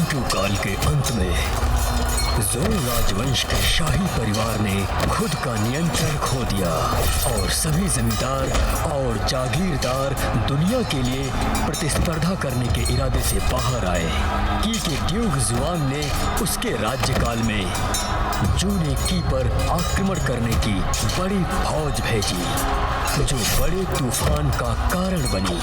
जूजू काल के अंत में जोर राजवंश के शाही परिवार ने खुद का नियंत्रण खो दिया और सभी जमींदार और जागीरदार दुनिया के लिए प्रतिस्पर्धा करने के इरादे से बाहर आए। की के ड्यूक जुआन ने उसके राज्यकाल में जूने की पर आक्रमण करने की बड़ी फौज भेजी, जो बड़े तूफान का कारण बनी।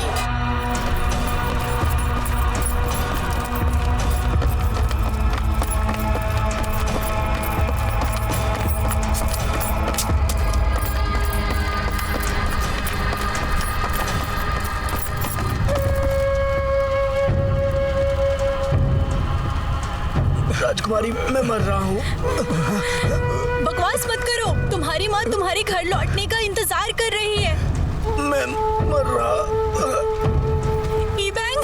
राजकुमारी, मैं मर रहा हूँ। बकवास मत करो, तुम्हारी माँ तुम्हारे घर लौटने का इंतजार कर रही है। मैं मर रहा। ईबैंग,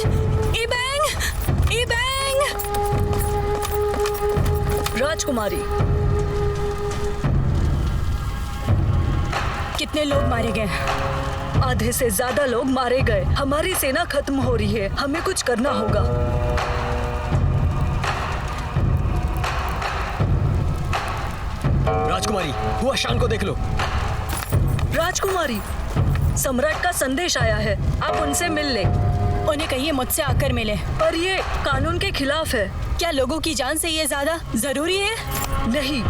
ईबैंग, ईबैंग। राजकुमारी, कितने लोग मारे गए? आधे से ज्यादा लोग मारे गए। हमारी सेना खत्म हो रही है, हमें कुछ करना होगा। राजकुमारी, हुआ शान को देख लो। राजकुमारी, सम्राट का संदेश आया है, आप उनसे मिल ले। उन्हें कहिए मुझसे आकर मिले। पर ये कानून के खिलाफ है। क्या लोगों की जान से ये ज्यादा जरूरी है? नहीं।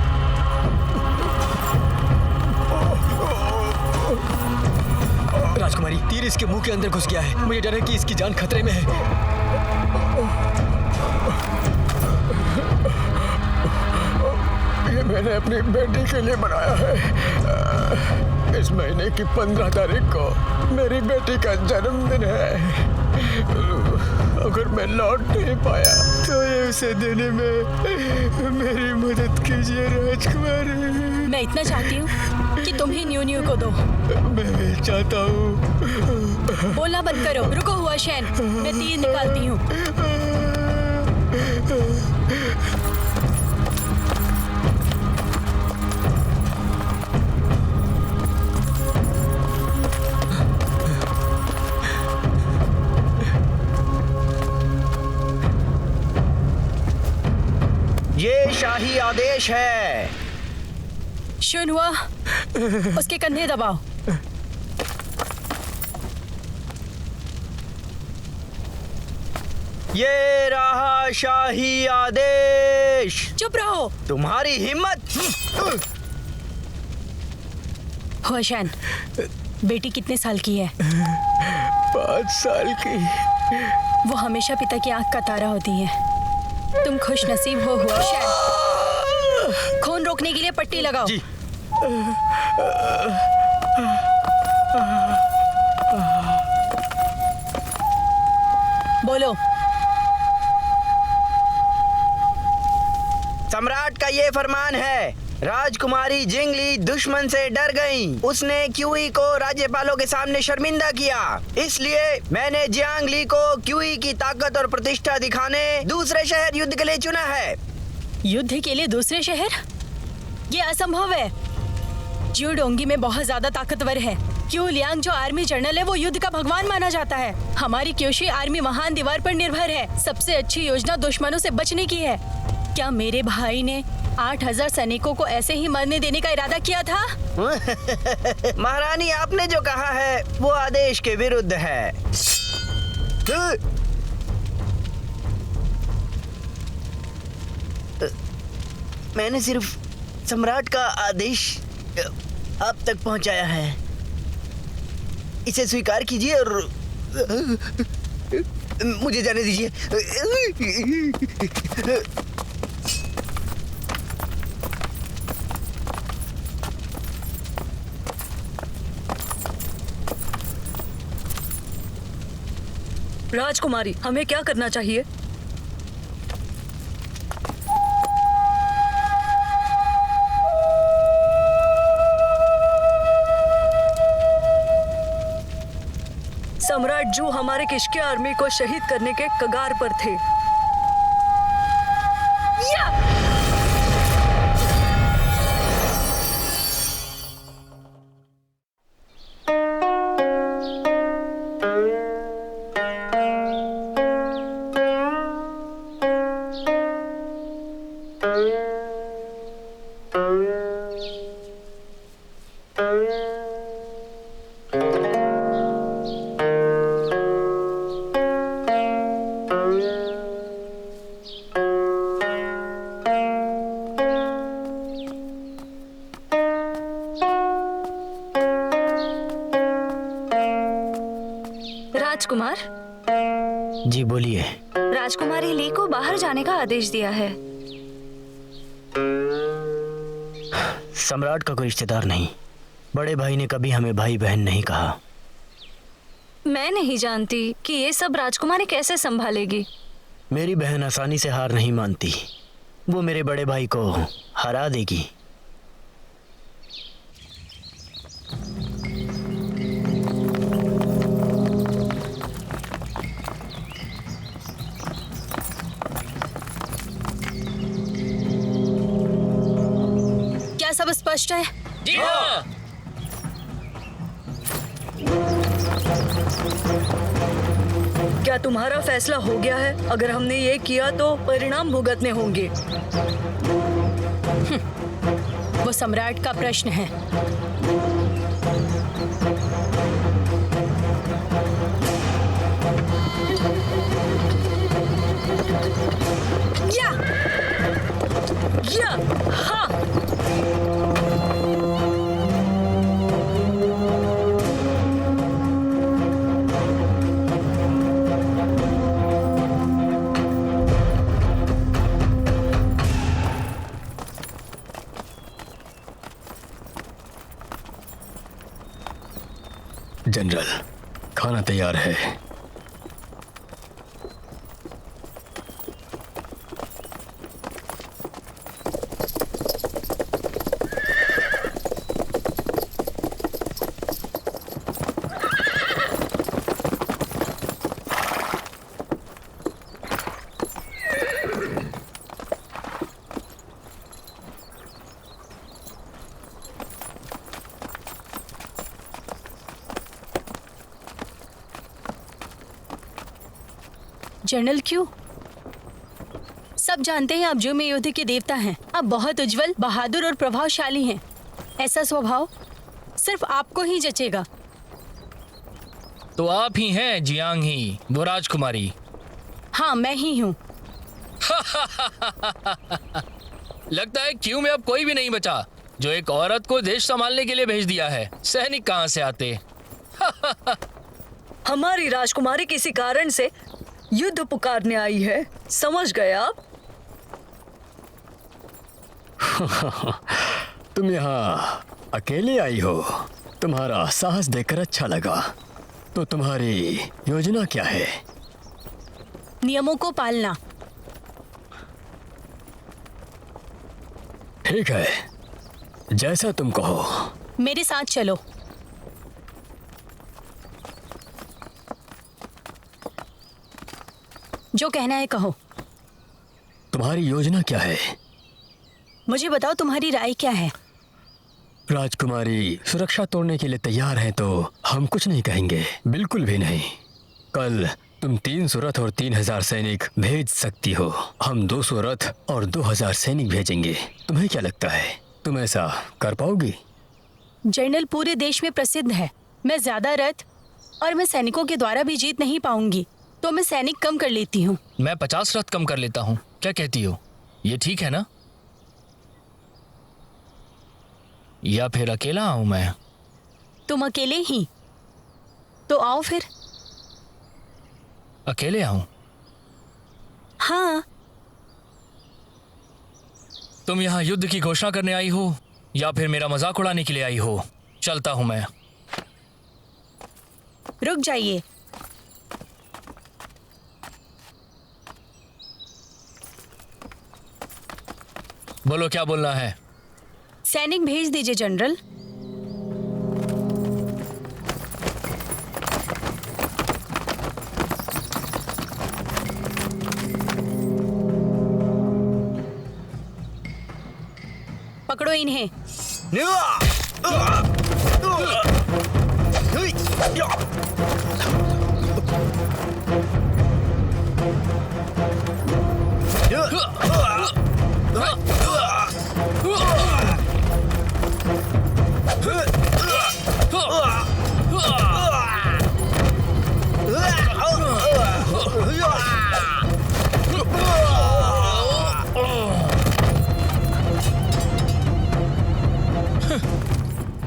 राजकुमारी, तीर इसके मुंह के अंदर घुस गया है। मुझे डर है कि इसकी जान खतरे में है। ये मैंने अपनी बेटी के लिए बनाया है। इस महीने की 15 तारीख को मेरी बेटी का जन्मदिन है। अगर मैं लौट नहीं पाया तो ये उसे देने में मेरी मदद कीजिए राजकुमारी। मैं इतना चाहती हूँ कि तुम ही न्यू न्यू को दो। मैं भी चाहता हूँ। बोलना बंद करो। रुको हुआ शैन, मैं तीर निकालती हूँ। ये शाही आदेश है। शुन हुआ, उसके कंधे दबाओ। ये रहा शाही आदेश। चुप रहो। तुम्हारी हिम्मत। हुआशैन, बेटी कितने साल की है? 5 साल की। वो हमेशा पिता की आंख का तारा होती है। तुम खुश नसीब हो हुआशैन। खून रोकने के लिए पट्टी लगाओ। जी। बोलो। सम्राट का ये फरमान है। राजकुमारी जिंगली दुश्मन से डर गई। उसने क्यूई को राज्यपालों के सामने शर्मिंदा किया। इसलिए मैंने जियांगली को क्यूई की ताकत और प्रतिष्ठा दिखाने दूसरे शहर युद्ध के लिए चुना है। युद्ध के लिए दूसरे शहर? ये असंभव है। ज्यूडोंगी में बहुत ज्यादा ताकतवर है। क्यू लियांग जो आर्मी जनरल है वो युद्ध का भगवान माना जाता है। हमारी क्योशी आर्मी महान दीवार पर निर्भर है। सबसे अच्छी योजना दुश्मनों से बचने की है। क्या मेरे भाई ने 8000 सैनिकों को ऐसे ही मरने देने का इरादा किया था? महारानी, आपने जो कहा है वो आदेश के विरुद्ध है। मैंने सिर्फ सम्राट का आदेश आप तक पहुंचाया है। इसे स्वीकार कीजिए और मुझे जाने दीजिए। राजकुमारी, हमें क्या करना चाहिए? सम्राट जू हमारे किश्के आर्मी को शहीद करने के कगार पर थे। राजकुमार, जी बोलिए। राजकुमारी ली को बाहर जाने का आदेश दिया है। सम्राट का कोई रिश्तेदार नहीं। बड़े भाई ने कभी हमें भाई बहन नहीं कहा। मैं नहीं जानती कि ये सब राजकुमारी कैसे संभालेगी। मेरी बहन आसानी से हार नहीं मानती। वो मेरे बड़े भाई को हरा देगी। क्या सब स्पष्ट है? जी हाँ। क्या तुम्हारा फैसला हो गया है? अगर हमने ये किया तो परिणाम भुगतने होंगे। वो सम्राट का प्रश्न है। या हाँ। जनरल, खाना तैयार है। जनरल क्यों? सब जानते हैं आप जो में युद्ध के देवता हैं। आप बहुत उज्जवल, बहादुर और प्रभावशाली हैं। ऐसा स्वभाव सिर्फ आपको ही जचेगा। तो आप ही हैं जियांग ही, वो राजकुमारी। हाँ, मैं ही हूँ। लगता है क्यों में अब कोई भी नहीं बचा जो एक औरत को देश संभालने के लिए भेज दिया है। सैनिक कहाँ से आते? हमारी राजकुमारी किसी कारण से युद्ध पुकारने आई है, समझ गए आप? तुम यहाँ अकेले आई हो। तुम्हारा साहस देखकर अच्छा लगा। तो तुम्हारी योजना क्या है? नियमों को पालना। ठीक है, जैसा तुम कहो। मेरे साथ चलो। जो कहना है कहो। तुम्हारी योजना क्या है? मुझे बताओ, तुम्हारी राय क्या है? राजकुमारी सुरक्षा तोड़ने के लिए तैयार है तो हम कुछ नहीं कहेंगे, बिल्कुल भी नहीं। कल तुम 300 रथ और 3000 सैनिक भेज सकती हो। हम 200 रथ और 2000 सैनिक भेजेंगे। तुम्हें क्या लगता है, तुम ऐसा कर पाओगी? जनरल पूरे देश में प्रसिद्ध है। मैं ज्यादा रथ और मैं सैनिकों के द्वारा भी जीत नहीं पाऊंगी, तो मैं सैनिक कम कर लेती हूँ। मैं 50 रथ कम कर लेता हूँ। क्या कहती हो? ये ठीक है ना? या फिर अकेला आऊं मैं? तुम अकेले ही तो आओ फिर। अकेले आऊं? हाँ। तुम यहाँ युद्ध की घोषणा करने आई हो या फिर मेरा मजाक उड़ाने के लिए आई हो? चलता हूं मैं। रुक जाइए। बोलो, क्या बोलना है? सैनिक भेज दीजिए जनरल। पकड़ो इन्हें।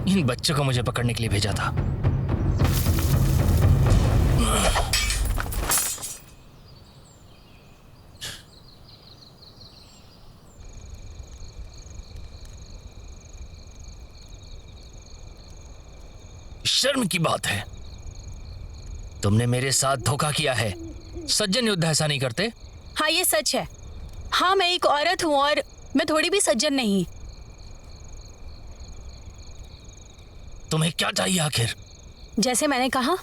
इन बच्चों को मुझे पकड़ने के लिए भेजा था। शर्म की बात है। तुमने मेरे साथ धोखा किया है। सज्जन युद्ध ऐसा नहीं करते। हाँ, ये सच है। हाँ, मैं एक औरत हूँ और मैं थोड़ी भी सज्जन नहीं। तुम्हें क्या चाहिए आखिर? जैसे मैंने कहा,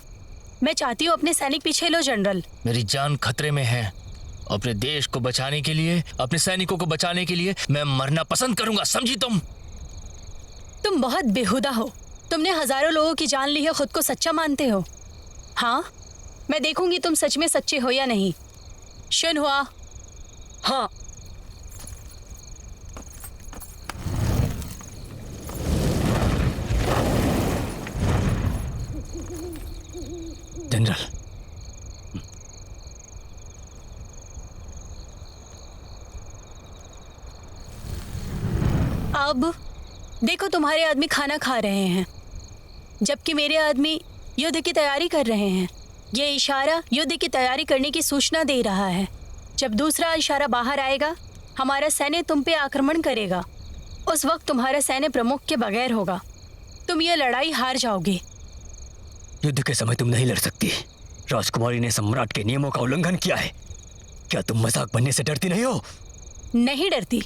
मैं चाहती हूँ अपने सैनिक पीछे लो जनरल। मेरी जान खतरे में है। अपने देश को बचाने के लिए, अपने सैनिकों को बचाने के लिए मैं मरना पसंद करूंगा, समझी तुम? तुम बहुत बेहुदा हो। तुमने हजारों लोगों की जान ली है, खुद को सच्चा मानते हो। हाँ, मैं देखूंगी तुम सच में सच्चे हो या नहीं। शिन्हुआ। हाँ, जनरल, अब देखो, तुम्हारे आदमी खाना खा रहे हैं जबकि मेरे आदमी युद्ध की तैयारी कर रहे हैं। ये इशारा युद्ध की तैयारी करने की सूचना दे रहा है। जब दूसरा इशारा बाहर आएगा, हमारा सैन्य तुम पे आक्रमण करेगा। उस वक्त तुम्हारा सैन्य प्रमुख के बगैर होगा। तुम ये लड़ाई हार जाओगे। युद्ध के समय तुम नहीं लड़ सकती। राजकुमारी ने सम्राट के नियमों का उल्लंघन किया है। क्या तुम मजाक बनने से डरती नहीं हो? नहीं डरती।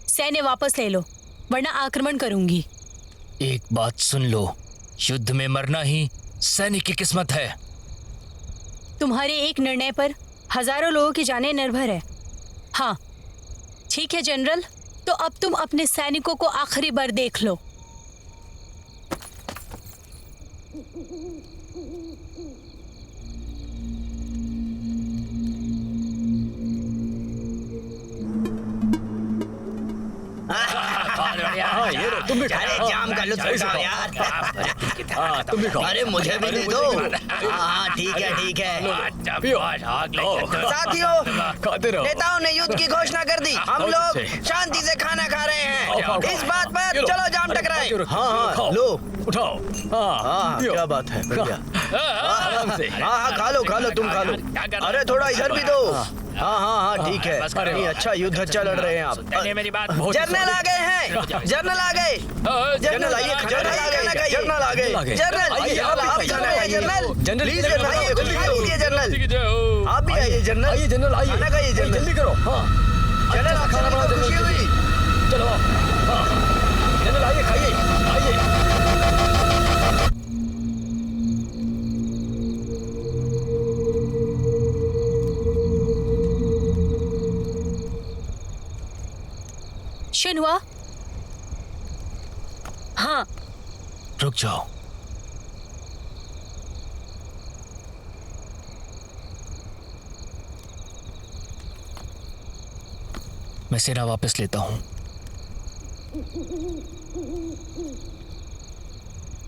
सैन्य वापस ले लो, वरना आक्रमण करूंगी। एक बात सुन लो, युद्ध में मरना ही सैनिक की किस्मत है। तुम्हारे एक निर्णय पर हजारों लोगों की जानें निर्भर है। हाँ, ठीक है जनरल, तो अब तुम अपने सैनिकों को आखिरी बार देख लो। तुम भी अरे जाम का लुत्फ उठाओ यार। तुम भी खाओ। अरे मुझे भी दे दो। हाँ ठीक है ठीक है। साथियों, खाते रहो। नेताओं ने युद्ध की घोषणा कर दी। हम लोग शांति से खाना खा रहे हैं। इस बात पर चलो जाम टकराए। हाँ हाँ लो उठाओ। हाँ क्या बात है बढ़िया। हाँ हाँ खा लो तुम खा लो। अरे थोड़ा इधर भी दो। हाँ हाँ हाँ ठीक है। नहीं अच्छा युद्ध अच्छा लड़ रहे हैं आप। मेरी बात। जर्नल आ गए हैं। जर्नल आ गए। जर्नल आइए। जर्नल आ गए। जर्नल आ गए। जर्नल आइए आप खाना खाइए। जर्नल प्लीज जर्नल आइए जर्नल। आप भी आइए जर्नल। आइए जनरल, आइए खाना खाइए जर्नल। जल्दी करो। हाँ जर्नल आप खाना बनाओ। खुशी हुई। चलो। हाँ जनरल, आइए खाइए आइए। शिन्हुआ। हाँ, रुक जाओ। मैं सेना वापस लेता हूं।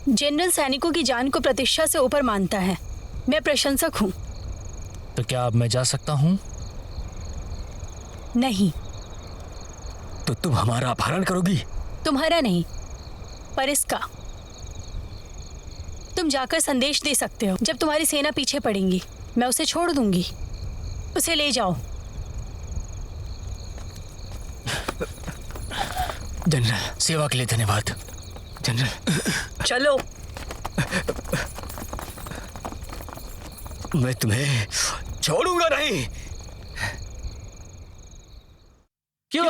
जनरल सैनिकों की जान को प्रतिष्ठा से ऊपर मानता है। मैं प्रशंसक हूँ। तो क्या अब मैं जा सकता हूं? नहीं, तो तुम हमारा अपहरण करोगी? तुम्हारा नहीं, पर इसका। तुम जाकर संदेश दे सकते हो। जब तुम्हारी सेना पीछे पड़ेगी, मैं उसे छोड़ दूंगी। उसे ले जाओ। जनरल, सेवा के लिए धन्यवाद। जनरल, चलो। मैं तुम्हें छोड़ूंगा नहीं। क्यों?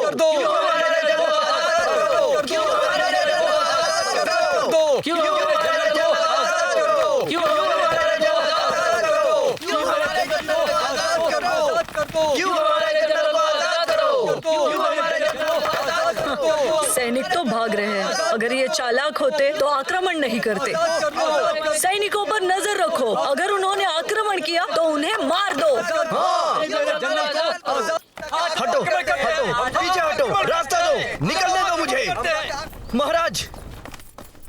कर दो। सैनिक तो भाग रहे हैं। अगर ये चालाक होते तो आक्रमण नहीं करते। सैनिकों पर नजर रखो। अगर उन्होंने आक्रमण किया तो उन्हें मार दो। हटो हटो पीछे हटो। रास्ता दो। निकलने दो मुझे। महाराज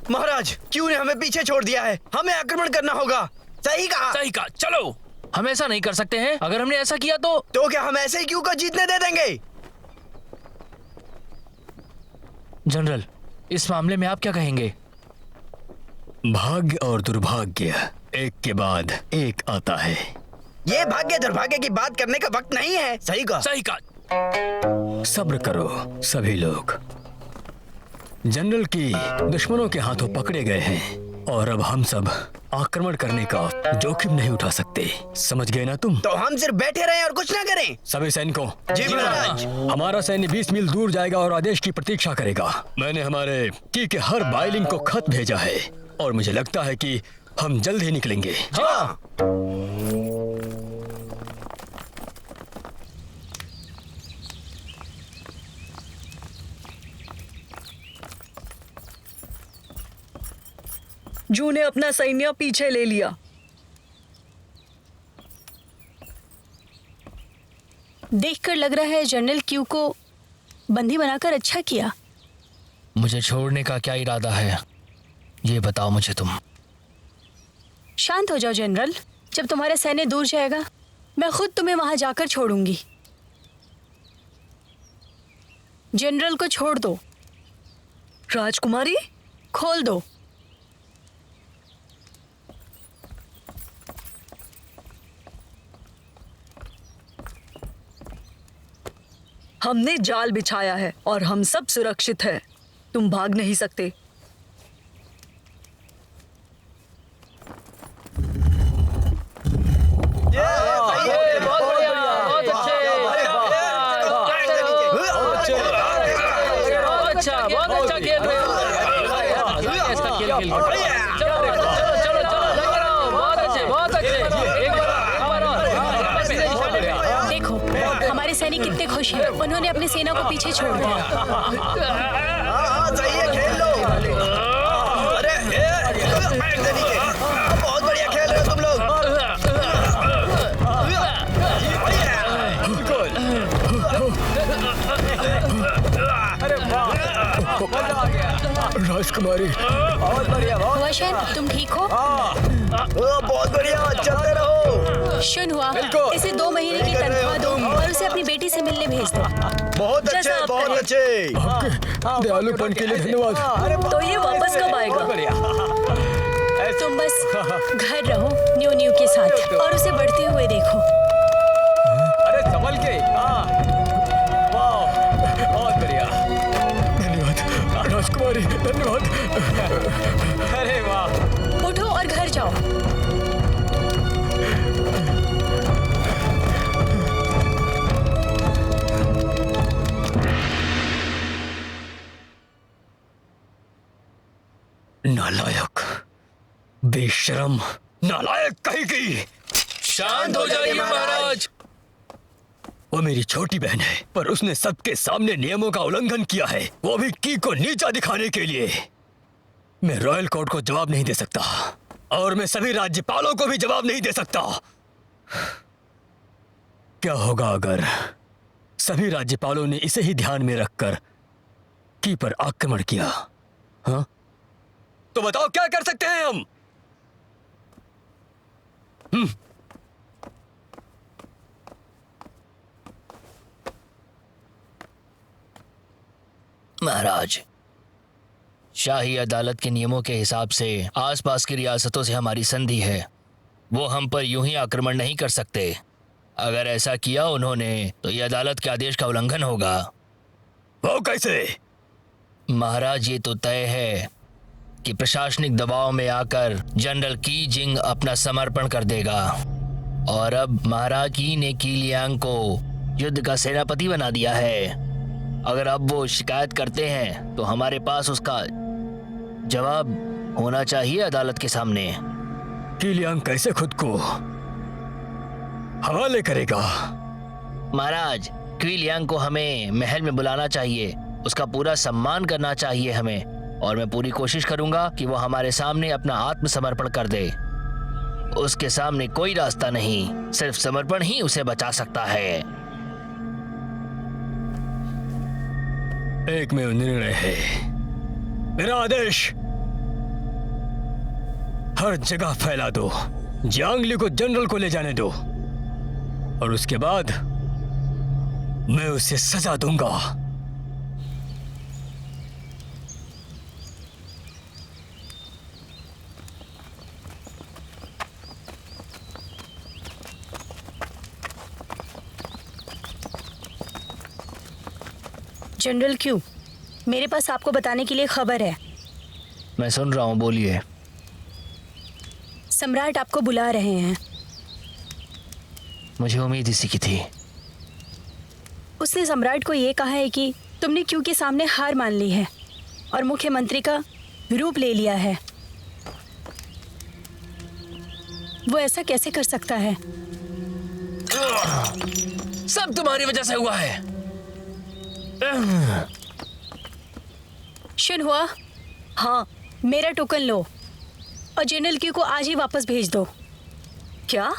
महाराज, क्यों ने हमें पीछे छोड़ दिया है? हमें आक्रमण करना होगा। सही कहा। सही कहा। चलो, हम ऐसा नहीं कर सकते हैं। अगर हमने ऐसा किया तो क्या हम ऐसे ही क्यों को जीतने दे देंगे? जनरल, इस मामले में आप क्या कहेंगे? भाग्य और दुर्भाग्य एक के बाद एक आता है। ये भाग्य दुर्भाग्य की बात करने का वक्त नहीं है। सही कहा। सही कहा। सब्र करो सभी लोग। जनरल की दुश्मनों के हाथों पकड़े गए हैं और अब हम सब आक्रमण करने का जोखिम नहीं उठा सकते। समझ गए ना तुम? तो हम सिर्फ बैठे रहें और कुछ ना करें। सभी सैनिकों, जी महाराज। हमारा सैन्य 20 मील दूर जाएगा और आदेश की प्रतीक्षा करेगा। मैंने हमारे की के हर बाइलिंग को खत भेजा है और मुझे लगता है कि हम जल्द ही निकलेंगे। हाँ। जू ने अपना सैन्य पीछे ले लिया। देखकर लग रहा है जनरल क्यू को बंदी बनाकर अच्छा किया। मुझे छोड़ने का क्या इरादा है, ये बताओ मुझे तुम। शांत हो जाओ जनरल, जब तुम्हारा सैन्य दूर जाएगा मैं खुद तुम्हें वहां जाकर छोड़ूंगी। जनरल को छोड़ दो। राजकुमारी, खोल दो। हमने जाल बिछाया है और हम सब सुरक्षित है। तुम भाग नहीं सकते। देखो हमारे सैनिक कितने खुश हैं। उन्होंने अपनी सेना को पीछे छोड़ दिया। हाँ, सही है, खेल लो। अरे बहुत बढ़िया खेल रहे हो तुम लोग। राजकुमारी, हुआ शैन, तुम ठीक हो? बहुत बढ़िया, चलते रहो। शुन हुआ, इसे 2 महीने की तनख्वाह दो और उसे अपनी बेटी से मिलने भेज दो। बहुत अच्छे, जैसा आप बहुत कहें। अच्छे। दयालुपन के लिए धन्यवाद। तो ये वापस कब आएगा? तुम बस घर रहो न्यू न्यू के साथ और उसे बढ़ते हुए देखो। अरे संभल के। बहुत बढ़िया। धन्यवाद राजकुमारी, धन्यवाद। अरे वाह। उठो और घर जाओ। नालायक, बेशरम, नालायक कहेगी। शांत हो जाइए महाराज। वो मेरी छोटी बहन है, पर उसने सबके सामने नियमों का उल्लंघन किया है, वो भी की को नीचा दिखाने के लिए। मैं रॉयल कोर्ट को जवाब नहीं दे सकता और मैं सभी राज्यपालों को भी जवाब नहीं दे सकता। क्या होगा अगर सभी राज्यपालों ने इसे ही ध्यान में रखकर की पर आक्रमण किया? हाँ, तो बताओ क्या कर सकते हैं हम? महाराज, शाही अदालत के नियमों के हिसाब से आसपास की रियासतों से हमारी संधि है। वो हम पर यूं ही आक्रमण नहीं कर सकते। अगर ऐसा किया उन्होंने तो ये अदालत के आदेश का उल्लंघन होगा। वो कैसे? महाराज, ये तो तय है कि प्रशासनिक दबाव में आकर जनरल की जिंग अपना समर्पण कर देगा और अब महाराज की ने की लियांग को युद्ध का सेनापति बना दिया है। अगर अब वो शिकायत करते हैं तो हमारे पास उसका जवाब होना चाहिए अदालत के सामने। की लियांग कैसे खुद को हवाले करेगा? महाराज, क्वी लियांग को हमें महल में बुलाना चाहिए, उसका पूरा सम्मान करना चाहिए हमें, और मैं पूरी कोशिश करूंगा कि वो हमारे सामने अपना आत्मसमर्पण कर दे। उसके सामने कोई रास्ता नहीं, सिर्फ समर्पण ही उसे बचा सकता है। एक में निर्णय है, मेरा आदेश हर जगह फैला दो। जियांगली को जनरल को ले जाने दो और उसके बाद मैं उसे सजा दूंगा। जनरल क्यू, मेरे पास आपको बताने के लिए खबर है। मैं सुन रहा हूँ, बोलिए। सम्राट आपको बुला रहे हैं। मुझे उम्मीद इसी की थी। उसने सम्राट को ये कहा है कि तुमने क्यू के सामने हार मान ली है और मुख्यमंत्री का रूप ले लिया है। वो ऐसा कैसे कर सकता है? सब तुम्हारी वजह से हुआ है। शुन हुआ? हाँ। मेरा टोकन लो और जनरल क्यू को आज ही वापस भेज दो। क्या?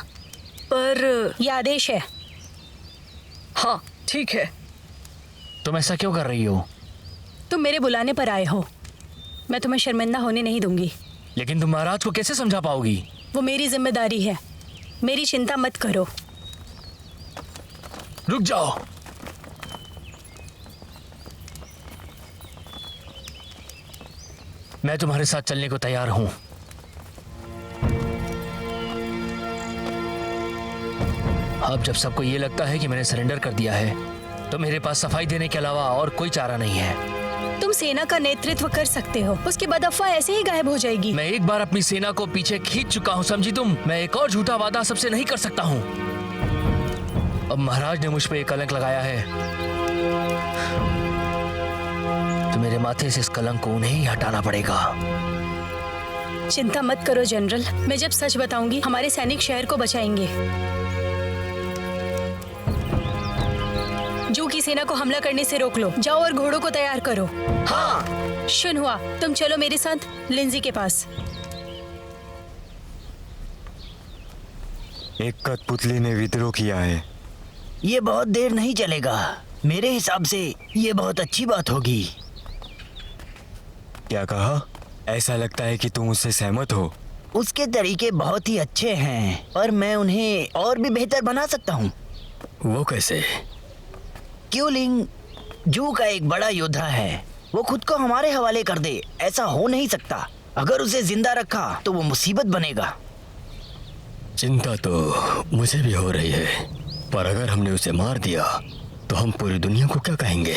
पर यह आदेश है। हाँ ठीक है। तुम ऐसा क्यों कर रही हो? तुम मेरे बुलाने पर आए हो, मैं तुम्हें शर्मिंदा होने नहीं दूंगी। लेकिन तुम महाराज को कैसे समझा पाओगी? वो मेरी जिम्मेदारी है, मेरी चिंता मत करो। रुक जाओ। मैं तुम्हारे साथ चलने को तैयार हूं। अब जब सबको ये लगता है कि मैंने सरेंडर कर दिया है तो मेरे पास सफाई देने के अलावा और कोई चारा नहीं है। तुम सेना का नेतृत्व कर सकते हो, उसके बाद अफवाह ऐसे ही गायब हो जाएगी। मैं एक बार अपनी सेना को पीछे खींच चुका हूं, समझी तुम? मैं एक और झूठा वादा सबसे नहीं कर सकता हूं। अब महाराज ने मुझ पे एक कलंक लगाया है तो मेरे माथे से इस कलंक को उन्हें ही हटाना पड़ेगा। चिंता मत करो जनरल, मैं जब सच बताऊंगी हमारे सैनिक शहर को बचाएंगे। जू की सेना को हमला करने से रोक लो। जाओ और घोड़ों को तैयार करो। हाँ। शुन हुआ, तुम चलो मेरे साथ लिंजी के पास। एक कठपुतली ने विद्रोह किया है। ये बहुत देर नहीं चलेगा। मेरे हिसाब से ये बहुत अच्छी बात होगी। क्या कहा? ऐसा लगता है कि तुम उससे सहमत हो। उसके तरीके बहुत ही अच्छे हैं और मैं उन्हें और भी बेहतर बना सकता हूँ। वो कैसे? क्यूलिंग जू का एक बड़ा योद्धा है। वो खुद को हमारे हवाले कर दे, ऐसा हो नहीं सकता। अगर उसे जिंदा रखा तो वो मुसीबत बनेगा। चिंता तो मुझे भी हो रही है, पर अगर हमने उसे मार दिया तो हम पूरी दुनिया को क्या कहेंगे?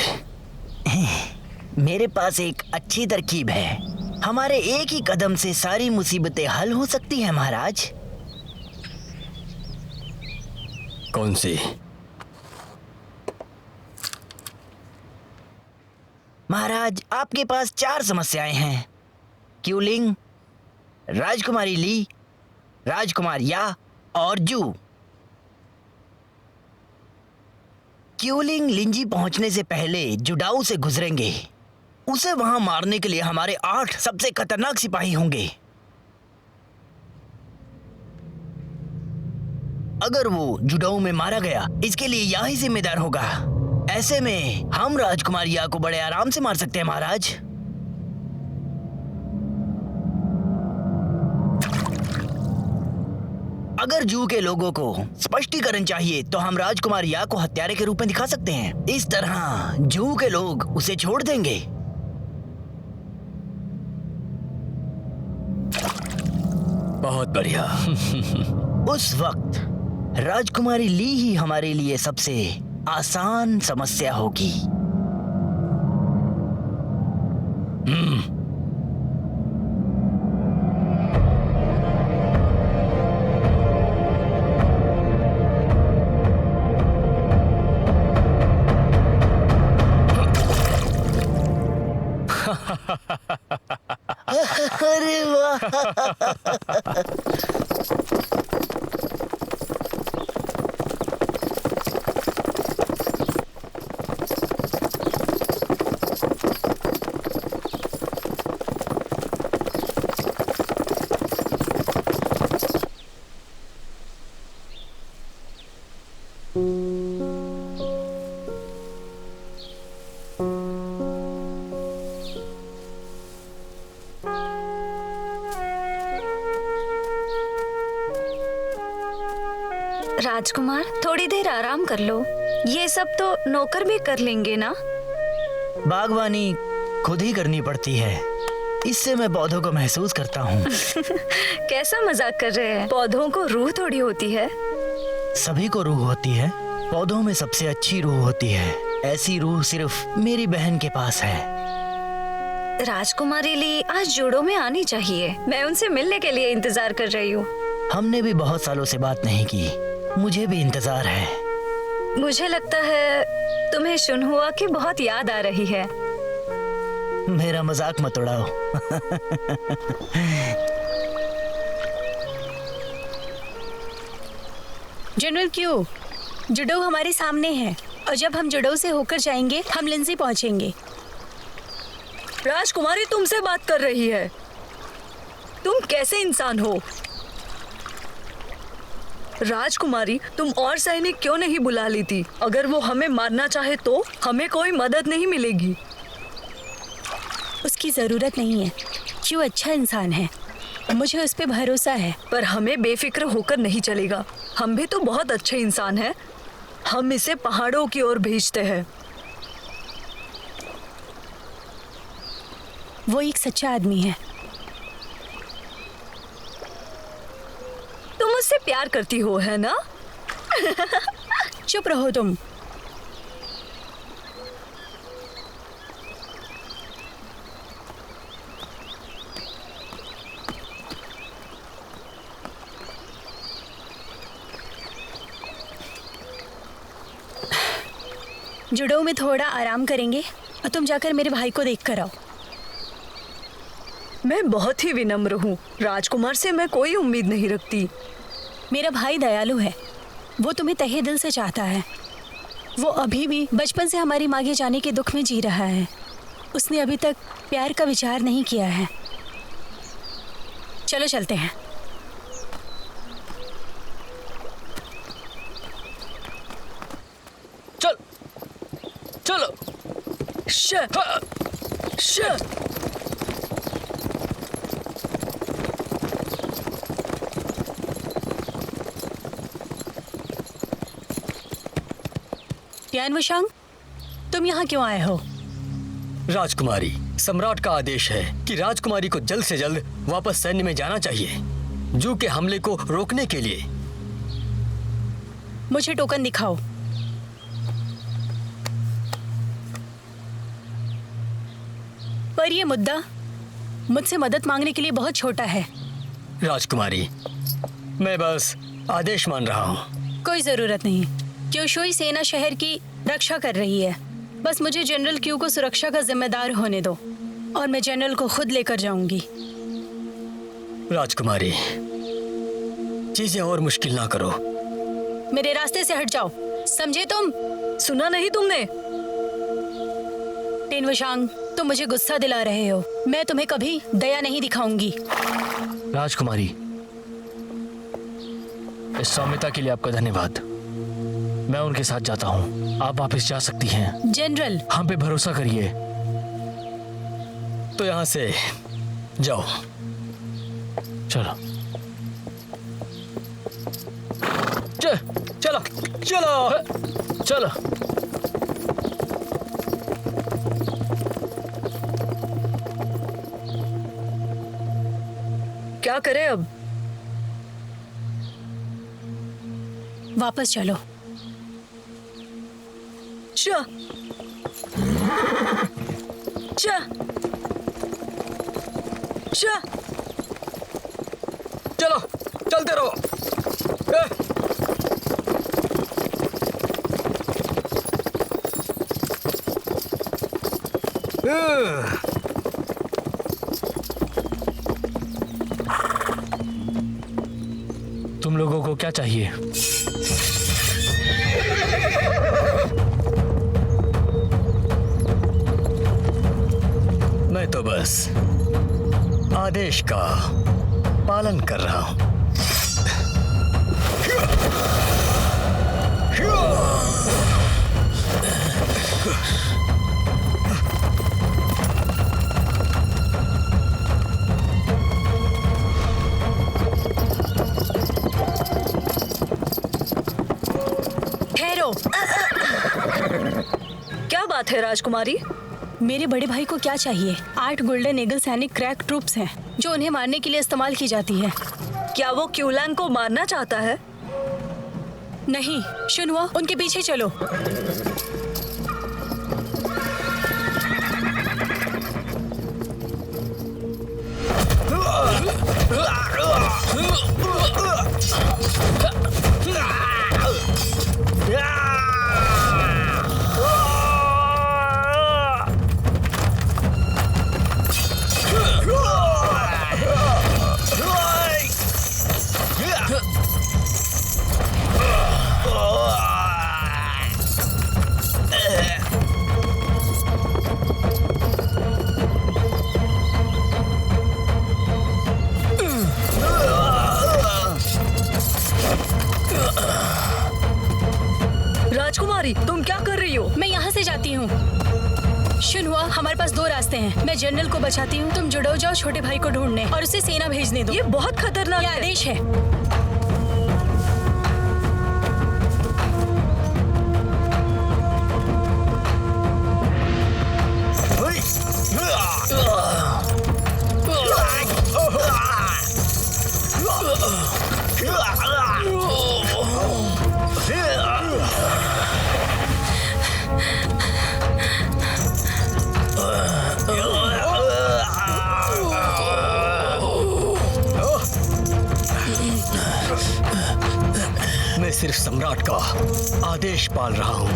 मेरे पास एक अच्छी तरकीब है। हमारे एक ही कदम से सारी मुसीबतें हल हो सकती हैं महाराज। कौन सी? महाराज, आपके पास 4 समस्याएं हैं। क्यूलिंग, राजकुमारी ली, राजकुमार या और जू। क्यूलिंग लिंजी पहुंचने से पहले जुडाऊ से गुजरेंगे। उसे वहां मारने के लिए हमारे 8 सबसे खतरनाक सिपाही होंगे। अगर वो जुडाऊ में मारा गया, इसके लिए या ही जिम्मेदार होगा। ऐसे में हम राजकुमार या को बड़े आराम से मार सकते हैं महाराज। अगर जू के लोगों को स्पष्टीकरण चाहिए तो हम राजकुमार या को हत्यारे के रूप में दिखा सकते हैं। इस तरह जू के लोग उसे छोड़ देंगे। बहुत बढ़िया। उस वक्त राजकुमारी ली ही हमारे लिए सबसे आसान समस्या होगी। अरे वाह। राजकुमार, थोड़ी देर आराम कर लो। ये सब तो नौकर भी कर लेंगे ना? बागवानी खुद ही करनी पड़ती है। इससे मैं पौधों को महसूस करता हूँ। कैसा मजाक कर रहे हैं? पौधों को रूह थोड़ी होती है। सभी को रूह होती है। पौधों में सबसे अच्छी रूह होती है। ऐसी रूह सिर्फ मेरी बहन के पास है। राजकुमारी ली आज जूडो में आनी चाहिए। मैं उनसे मिलने के लिए इंतजार कर रही हूँ। हमने भी बहुत सालों से बात नहीं की, मुझे भी इंतजार है। मुझे लगता है तुम्हें शुनहुआ की बहुत याद आ रही है। मेरा मजाक मत उड़ाओ। जनरल क्यू, जुडो हमारे सामने है और जब हम जुडो से होकर जाएंगे हम लिंजी पहुंचेंगे। राजकुमारी तुमसे बात कर रही है। तुम कैसे इंसान हो? राजकुमारी, तुम और सैनिक क्यों नहीं बुला ली थी? अगर वो हमें मारना चाहे तो हमें कोई मदद नहीं मिलेगी। उसकी जरूरत नहीं है। क्यों अच्छा इंसान है, मुझे उस पे भरोसा है। पर हमें बेफिक्र होकर नहीं चलेगा। हम भी तो बहुत अच्छे इंसान हैं। हम इसे पहाड़ों की ओर भेजते हैं। वो एक सच्चा आदमी है। तुम उससे प्यार करती हो, है ना? चुप रहो तुम। जुडो में थोड़ा आराम करेंगे और तुम जाकर मेरे भाई को देख कर आओ। मैं बहुत ही विनम्र हूँ। राजकुमार से मैं कोई उम्मीद नहीं रखती। मेरा भाई दयालु है, वो तुम्हें तहे दिल से चाहता है। वो अभी भी बचपन से हमारी मांगे जाने के दुख में जी रहा है। उसने अभी तक प्यार का विचार नहीं किया है। चलो चलते हैं। चल चलो। यान वशांग, तुम यहाँ क्यों आए हो? राजकुमारी, सम्राट का आदेश है कि राजकुमारी को जल्द से जल्द वापस सैन्य में जाना चाहिए, जू के हमले को रोकने के लिए। मुझे टोकन दिखाओ। पर ये मुद्दा मुझसे मदद मांगने के लिए बहुत छोटा है। राजकुमारी, मैं बस आदेश मान रहा हूँ। कोई जरूरत नहीं। क्योशोई सेना शहर की रक्षा कर रही है। बस मुझे जनरल क्यू को सुरक्षा का जिम्मेदार होने दो और मैं जनरल को खुद लेकर जाऊंगी। राजकुमारी, चीजें और मुश्किल ना करो। मेरे रास्ते से हट जाओ, समझे तुम? सुना नहीं तुमने? टेन वशांग, तुम मुझे गुस्सा दिला रहे हो। मैं तुम्हें कभी दया नहीं दिखाऊंगी। राजकुमारी, इस सौम्यता के लिए आपका धन्यवाद। मैं उनके साथ जाता हूँ, आप वापस जा सकती हैं। जनरल, हम पे भरोसा करिए। तो यहाँ से जाओ। चलो चलो चलो चलो। क्या करें अब? वापस चलो। चा चा चा चलो, चलते रहो। तुम लोगों को क्या चाहिए? मैं तो बस आदेश का पालन कर रहा हूं। ठहरो। क्या बात है राजकुमारी? मेरे बड़े भाई को क्या चाहिए? 8 गोल्डन ईगल सैनिक क्रैक ट्रूप्स हैं जो उन्हें मारने के लिए इस्तेमाल की जाती है। क्या वो क्यूलैंग को मारना चाहता है? नहीं, शुनहुआ, उनके पीछे चलो। जनरल को बचाती हूँ। तुम जुड़ो जाओ छोटे भाई को ढूंढने और उसे सेना भेजने दो। ये बहुत खतरनाक ये है। आदेश है। मैं सिर्फ सम्राट का आदेश पाल रहा हूँ।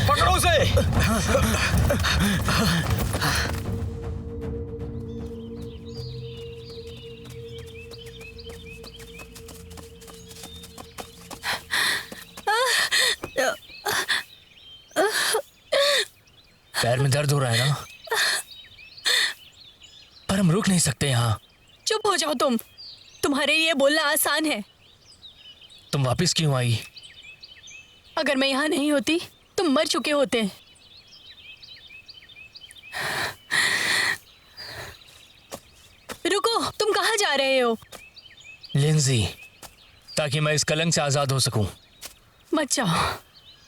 पकड़ो उसे। पैर में दर्द हो रहा है ना? पर हम रुक नहीं सकते यहाँ। चुप हो जाओ तुम। तुम्हारे लिए बोलना आसान है। तुम वापस क्यों आई? अगर मैं यहाँ नहीं होती तुम मर चुके होते। रुको, तुम कहाँ जा रहे हो? लिंजी, ताकि मैं इस कलंक से आजाद हो सकूं। मत जाओ,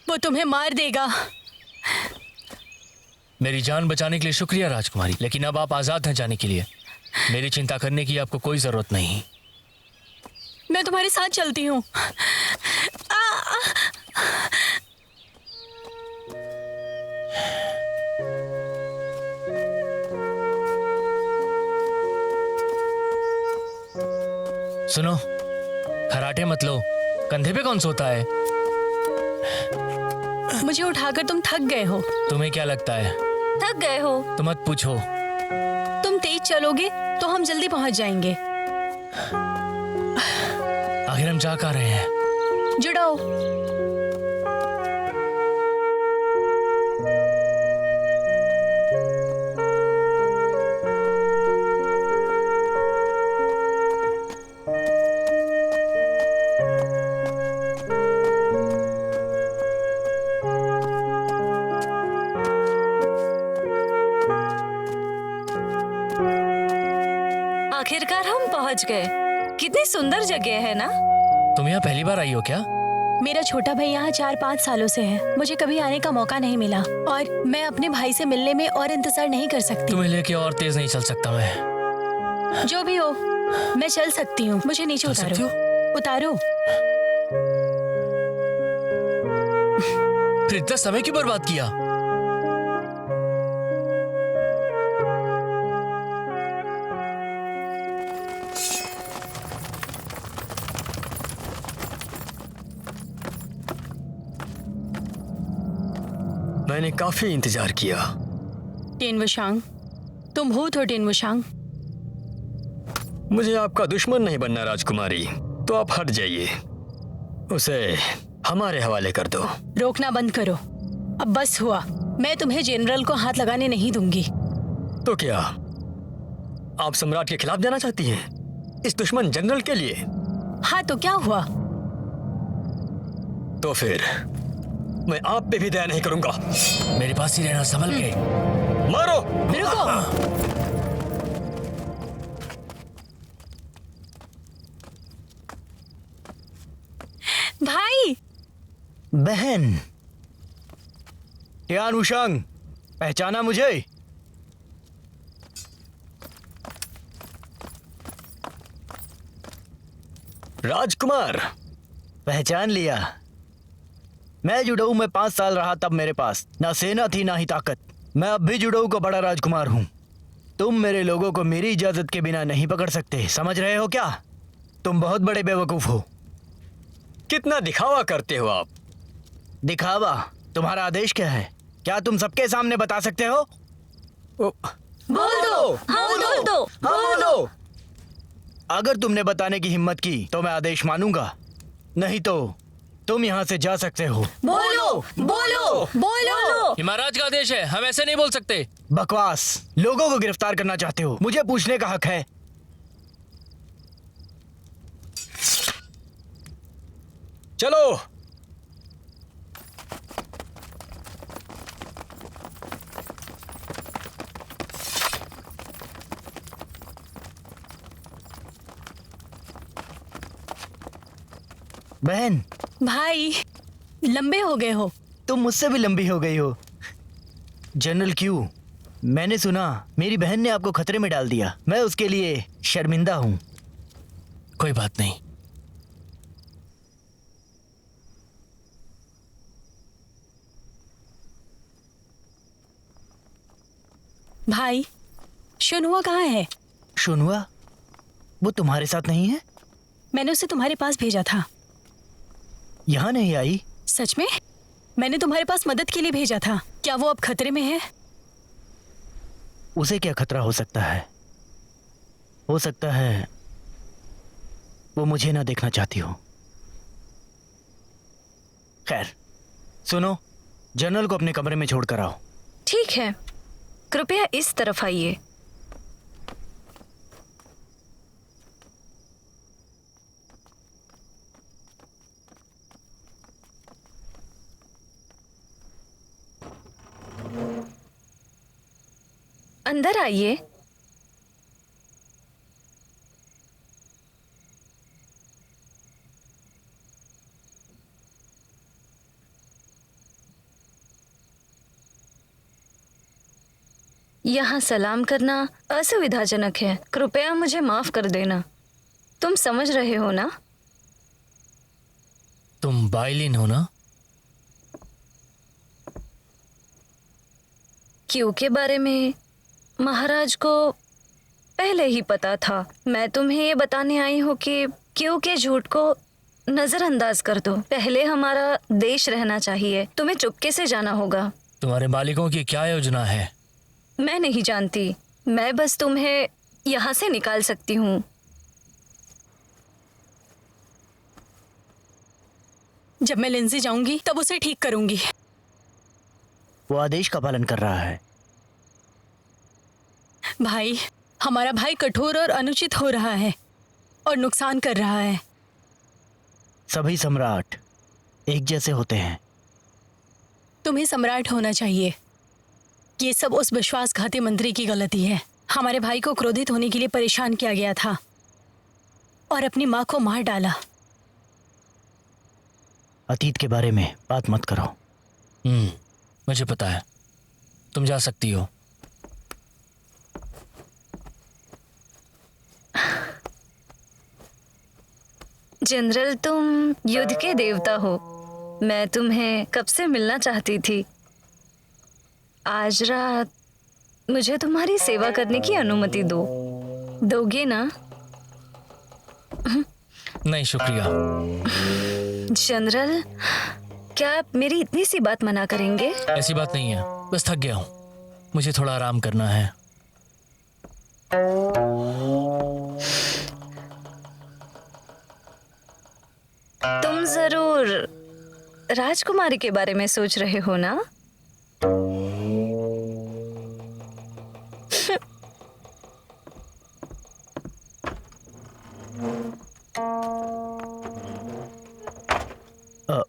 वो तुम्हें मार देगा। मेरी जान बचाने के लिए शुक्रिया राजकुमारी, लेकिन अब आप आजाद हैं जाने के लिए। मेरी चिंता करने की आपको कोई जरूरत नहीं। मैं तुम्हारे साथ चलती हूँ। सुनो, खराटे मत लो। कंधे पे कौन सोता है? मुझे उठाकर तुम थक गए हो। तुम्हें क्या लगता है? थक गए हो? तो मत पूछो। तुम तेज चलोगे तो हम जल्दी पहुंच जाएंगे। आखिर हम जा कहाँ रहे हैं? जुड़ाओ। आखिरकार हम पहुंच गए। कितनी सुंदर जगह है ना? तुम यहाँ पहली बार आई हो क्या? मेरा छोटा भाई यहाँ 4-5 सालों से है। मुझे कभी आने का मौका नहीं मिला और मैं अपने भाई से मिलने में और इंतजार नहीं कर सकती। तुम्हें लेके और तेज नहीं चल सकता मैं। जो भी हो, मैं चल सकती हूँ। मुझे नीचे चल सकती उतारो। उतारो। फिर इतना समय क्यों बर्बाद किया? मैंने काफी इंतजार किया। टेन वुशांग, तुम भूत हो टेन वुशांग। मुझे आपका दुश्मन नहीं बनना राजकुमारी, तो आप हट जाइए। उसे हमारे हवाले कर दो। रोकना बंद करो। अब बस हुआ। मैं तुम्हें जनरल को हाथ लगाने नहीं दूंगी। तो क्या आप सम्राट के खिलाफ जाना चाहती हैं? इस दुश्मन जनरल के लिए? हाँ तो क्या हुआ? तो फिर मैं आप पे भी दया नहीं करूंगा। मेरे पास ही रहना, संभल के। मारो। रुको। भाई। बहन टियान वुशांग, पहचाना मुझे? राजकुमार, पहचान लिया। मैं जुडोऊ में 5 साल रहा, तब मेरे पास ना सेना थी ना ही ताकत। मैं अब भी जुडोऊ का बड़ा राजकुमार हूँ। तुम मेरे लोगों को मेरी इजाजत के बिना नहीं पकड़ सकते, समझ रहे हो क्या? तुम बहुत बड़े बेवकूफ हो। कितना दिखावा करते हो आप। दिखावा? तुम्हारा आदेश क्या है? क्या तुम सबके सामने बता सकते हो? ओ, बोल दो। हाँ बोल दो। हाँ बोलो। अगर तुमने बताने की हिम्मत की तो मैं आदेश मानूंगा, नहीं तो तुम यहाँ से जा सकते हो। बोलो बोलो बोलो। ये महाराज का आदेश है, हम ऐसे नहीं बोल सकते। बकवास। लोगों को गिरफ्तार करना चाहते हो, मुझे पूछने का हक है। चलो। बहन, भाई, लंबे हो गए हो। तुम मुझसे भी लंबी हो गई हो। जनरल क्यू, मैंने सुना मेरी बहन ने आपको खतरे में डाल दिया। मैं उसके लिए शर्मिंदा हूँ। कोई बात नहीं। भाई, शुनहुआ कहाँ है? शुनहुआ? वो तुम्हारे साथ नहीं है? मैंने उसे तुम्हारे पास भेजा था। यहाँ नहीं आई? सच में? मैंने तुम्हारे पास मदद के लिए भेजा था। क्या वो अब खतरे में है? उसे क्या खतरा हो सकता है? हो सकता है वो मुझे ना देखना चाहती हो। खैर, सुनो, जनरल को अपने कमरे में छोड़कर आओ। ठीक है, कृपया इस तरफ आइए। अंदर आइए। यहाँ सलाम करना असुविधाजनक है, कृपया मुझे माफ कर देना। तुम समझ रहे हो ना? तुम बाइलिन हो ना? क्यू के बारे में महाराज को पहले ही पता था। मैं तुम्हें ये बताने आई हूँ कि क्यू के झूठ को नजरअंदाज कर दो। पहले हमारा देश रहना चाहिए। तुम्हें चुपके से जाना होगा। तुम्हारे मालिकों की क्या योजना है? मैं नहीं जानती, मैं बस तुम्हें यहाँ से निकाल सकती हूँ। जब मैं लिंजी जाऊंगी तब उसे ठीक करूंगी। वो आदेश का पालन कर रहा है। भाई, हमारा भाई कठोर और अनुचित हो रहा है और नुकसान कर रहा है। सभी सम्राट एक जैसे होते हैं। तुम्हें सम्राट होना चाहिए। ये सब उस विश्वासघाती मंत्री की गलती है। हमारे भाई को क्रोधित होने के लिए परेशान किया गया था और अपनी माँ को मार डाला। अतीत के बारे में बात मत करो। मुझे पता है। तुम जा सकती हो। जनरल, तुम युद्ध के देवता हो। मैं तुम्हें कब से मिलना चाहती थी। आज रात मुझे तुम्हारी सेवा करने की अनुमति दो। दोगे ना? नहीं, शुक्रिया। जनरल, क्या आप मेरी इतनी सी बात मना करेंगे? ऐसी बात नहीं है, बस थक गया हूँ। मुझे थोड़ा आराम करना है। तुम जरूर राजकुमारी के बारे में सोच रहे हो ना?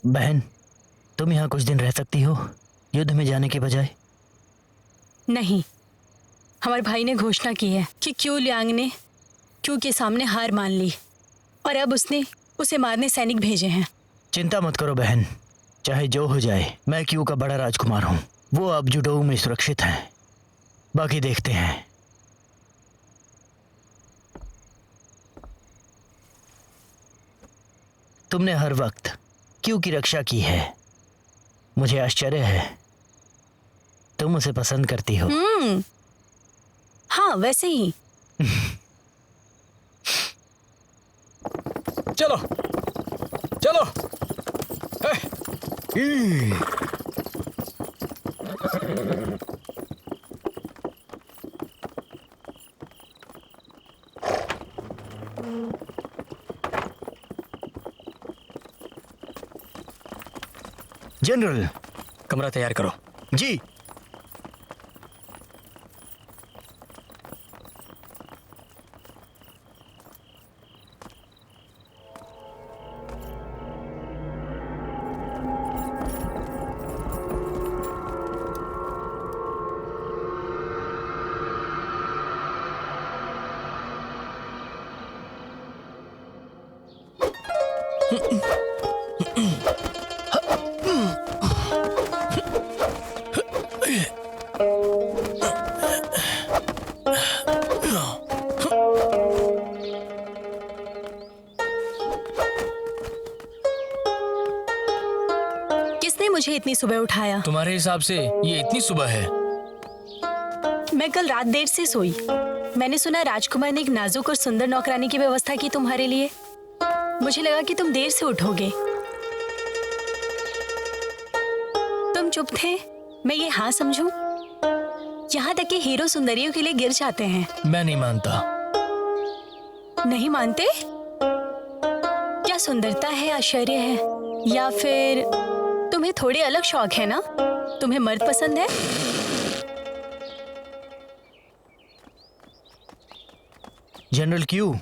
बहन, तुम यहाँ कुछ दिन रह सकती हो युद्ध में जाने के बजाय। नहीं, हमारे भाई ने घोषणा की है कि क्यू लियांग ने क्यू के सामने हार मान ली और अब उसने उसे मारने सैनिक भेजे हैं। चिंता मत करो बहन, चाहे जो हो जाए, मैं क्यू का बड़ा राजकुमार हूँ। वो अब जुडोऊ में सुरक्षित हैं। बाकी देखते हैं। तुमने हर वक्त क्यू की रक्षा की है। मुझे आश्चर्य है तुम उसे पसंद करती हो। हाँ, वैसे ही। चलो। ई। जनरल। कमरा तैयार करो। जी। किसने मुझे इतनी सुबह उठाया? तुम्हारे हिसाब से ये इतनी सुबह है? मैं कल रात देर से सोई। मैंने सुना राजकुमार ने एक नाजुक और सुंदर नौकरानी की व्यवस्था की तुम्हारे लिए। मुझे लगा कि तुम देर से उठोगे। तुम चुप थे, मैं ये हाँ समझूं? यहाँ तक कि हीरो सुंदरियों के लिए गिर जाते हैं। मैं नहीं मानता। नहीं मानते? क्या सुंदरता है, आश्चर्य है, या फिर तुम्हें थोड़े अलग शौक है ना? तुम्हें मर्द पसंद है? जनरल क्यू,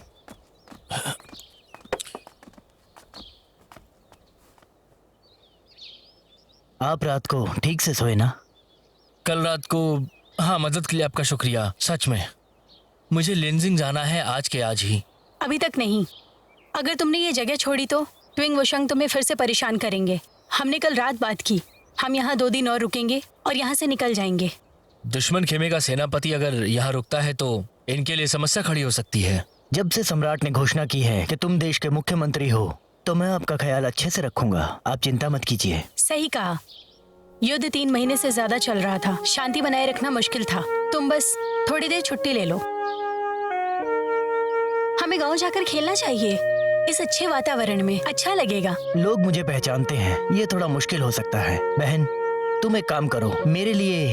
आप रात को ठीक से सोए ना? कल रात को, हाँ, मदद के लिए आपका शुक्रिया। सच में मुझे लेंजिंग जाना है आज के आज ही। अभी तक नहीं। अगर तुमने ये जगह छोड़ी तो ट्विंग वशंग तुम्हें फिर से परेशान करेंगे। हमने कल रात बात की, हम यहाँ 2 दिन और रुकेंगे और यहाँ से निकल जाएंगे। दुश्मन खेमे का सेनापति अगर यहाँ रुकता है तो इनके लिए समस्या खड़ी हो सकती है। जब से सम्राट ने घोषणा की है कि तुम देश के मुख्यमंत्री हो, तो मैं आपका ख्याल अच्छे से रखूंगा। आप चिंता मत कीजिए। सही कहा। युद्ध 3 महीने से ज्यादा चल रहा था। शांति बनाए रखना मुश्किल था। तुम बस थोड़ी देर छुट्टी ले लो। हमें गांव जाकर खेलना चाहिए। इस अच्छे वातावरण में अच्छा लगेगा। लोग मुझे पहचानते हैं, ये थोड़ा मुश्किल हो सकता है। बहन, तुम एक काम करो, मेरे लिए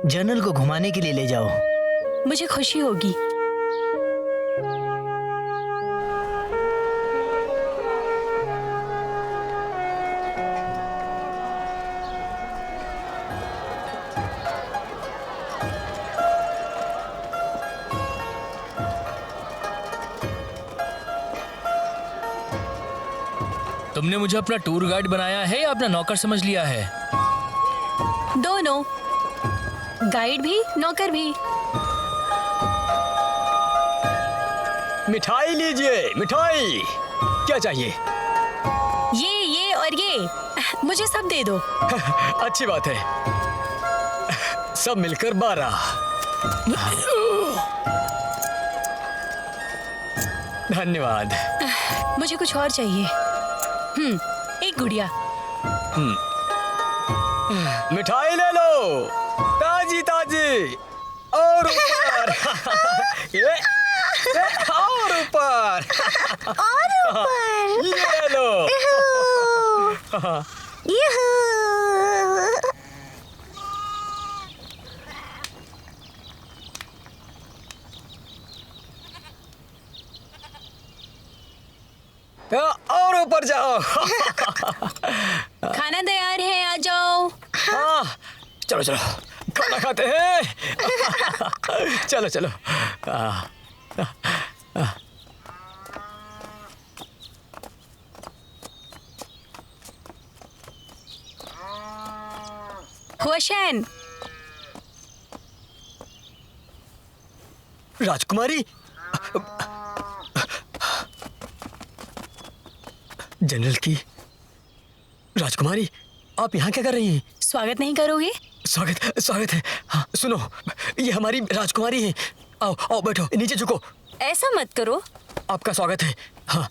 जनरल को घुमाने के लिए ले जाओ। मुझे खुशी होगी। तुमने मुझे अपना टूर गाइड बनाया है या अपना नौकर समझ लिया है? दोनों, गाइड भी नौकर भी। मिठाई लीजिए, मिठाई। क्या चाहिए? ये और ये, मुझे सब दे दो। अच्छी बात है। सब मिलकर 12। धन्यवाद। मुझे कुछ और चाहिए। एक गुड़िया। मिठाई ले लो, ताजी ताजी। और ऊपर। ये और ऊपर। ये लो। और ऊपर जाओ। खाना तैयार है, आ जाओ। हाँ, चलो चलो खाना खाते हैं। चलो चलो। हुआशेन। राजकुमारी, जनरल की राजकुमारी, आप यहाँ क्या कर रही हैं? स्वागत नहीं करोगे? स्वागत है। हाँ, सुनो, ये हमारी राजकुमारी है। आओ आओ, बैठो, नीचे झुको। ऐसा मत करो। आपका स्वागत है। हाँ,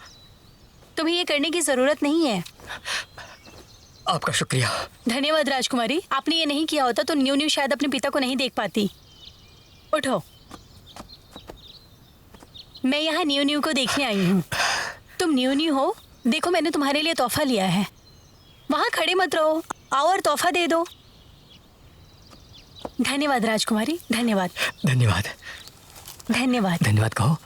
तुम्हें ये करने की जरूरत नहीं है। आपका शुक्रिया। धन्यवाद राजकुमारी। आपने ये नहीं किया होता तो न्यू शायद अपने पिता को नहीं देख पाती। उठो। मैं यहाँ न्यू को देखने आई हूँ। तुम न्यू हो, देखो मैंने तुम्हारे लिए तोहफा लिया है। वहाँ खड़े मत रहो, आओ और तोहफा दे दो। धन्यवाद राजकुमारी, धन्यवाद। धन्यवाद। धन्यवाद। धन्यवाद कहो।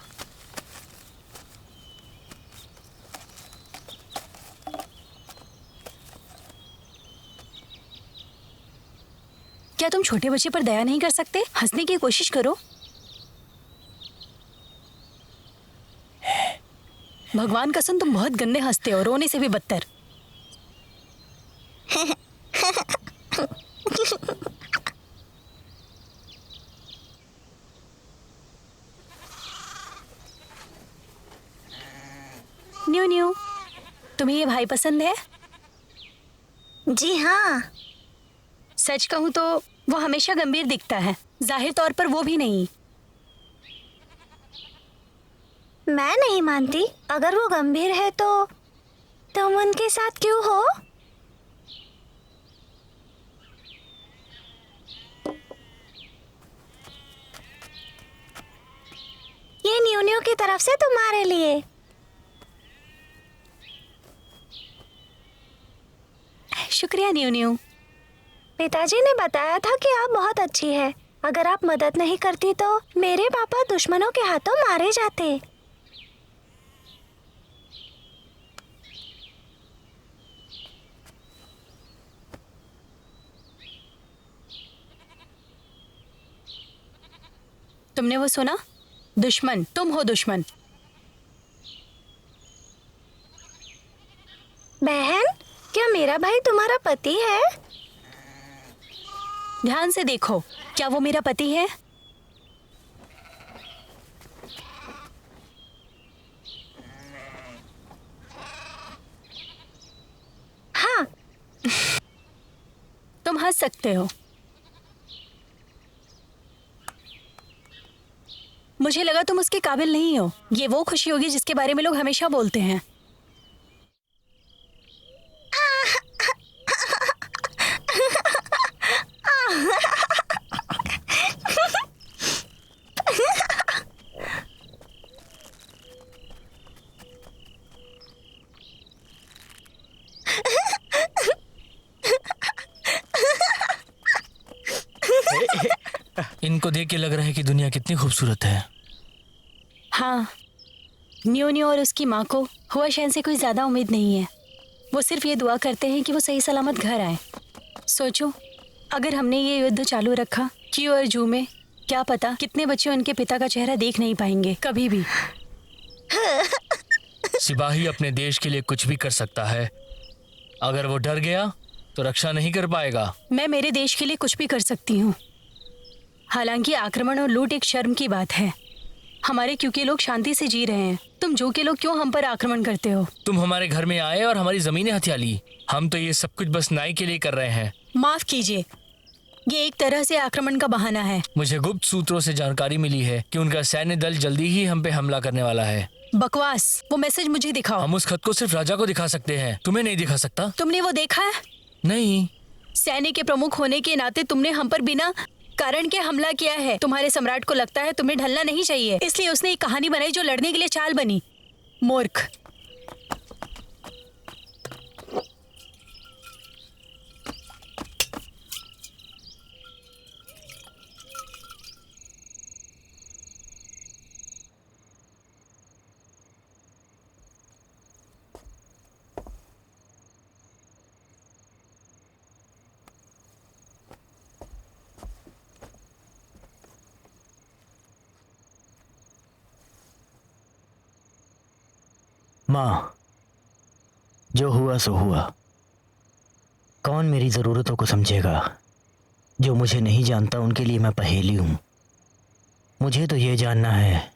क्या तुम छोटे बच्चे पर दया नहीं कर सकते? हंसने की कोशिश करो। भगवान कसम तुम बहुत गंदे हंसते हो, रोने से भी बदतर। न्यू न्यू, तुम्हें ये भाई पसंद है? जी हाँ। सच कहूँ तो वो हमेशा गंभीर दिखता है, जाहिर तौर पर वो भी नहीं। मैं नहीं मानती। अगर वो गंभीर है तो तुम उनके साथ क्यों हो? ये न्यू न्यू की तरफ से तुम्हारे लिए। शुक्रिया न्यू न्यू। पिताजी ने बताया था कि आप बहुत अच्छी है। अगर आप मदद नहीं करती तो मेरे पापा दुश्मनों के हाथों मारे जाते। तुमने वो सुना? दुश्मन, तुम हो दुश्मन। बहन, क्या मेरा भाई तुम्हारा पति है? ध्यान से देखो, क्या वो मेरा पति है? हाँ। तुम हंस सकते हो। मुझे लगा तुम उसके काबिल नहीं हो। ये वो खुशी होगी जिसके बारे में लोग हमेशा बोलते हैं। इनको देख के लग रहा है कि दुनिया कितनी खूबसूरत है। हाँ, न्यू न्यू और उसकी माँ को हुआ शहन से कोई ज्यादा उम्मीद नहीं है। वो सिर्फ ये दुआ करते हैं कि वो सही सलामत घर आए। सोचो, अगर हमने ये युद्ध चालू रखा, क्यू और जू में, क्या पता कितने बच्चे उनके पिता का चेहरा देख नहीं पाएंगे कभी भी। सिपाही अपने देश के लिए कुछ भी कर सकता है। अगर वो डर गया तो रक्षा नहीं कर पाएगा। मैं मेरे देश के लिए कुछ भी कर सकती हूँ। हालांकि आक्रमण और लूट एक शर्म की बात है। हमारे क्योंकि लोग शांति से जी रहे हैं। तुम जो के लोग क्यों हम पर आक्रमण करते हो? तुम हमारे घर में आए और हमारी जमीनें हथिया ली। हम तो ये सब कुछ बस न्याय के लिए कर रहे हैं। माफ कीजिए, ये एक तरह से आक्रमण का बहाना है। मुझे गुप्त सूत्रों से जानकारी मिली है कि उनका सैन्य दल जल्दी ही हम पे हमला करने वाला है। बकवास। वो मैसेज मुझे दिखाओ। हम उस खत को सिर्फ राजा को दिखा सकते हैं, तुम्हें नहीं दिखा सकता। तुमने वो देखा है? नहीं। सैन्य के प्रमुख होने के नाते तुमने हम पर बिना कारण के हमला किया है। तुम्हारे सम्राट को लगता है तुम्हें ढलना नहीं चाहिए, इसलिए उसने एक कहानी बनाई जो लड़ने के लिए चाल बनी। मूर्ख। माँ, जो हुआ सो हुआ। कौन मेरी ज़रूरतों को समझेगा? जो मुझे नहीं जानता उनके लिए मैं पहेली हूँ। मुझे तो ये जानना है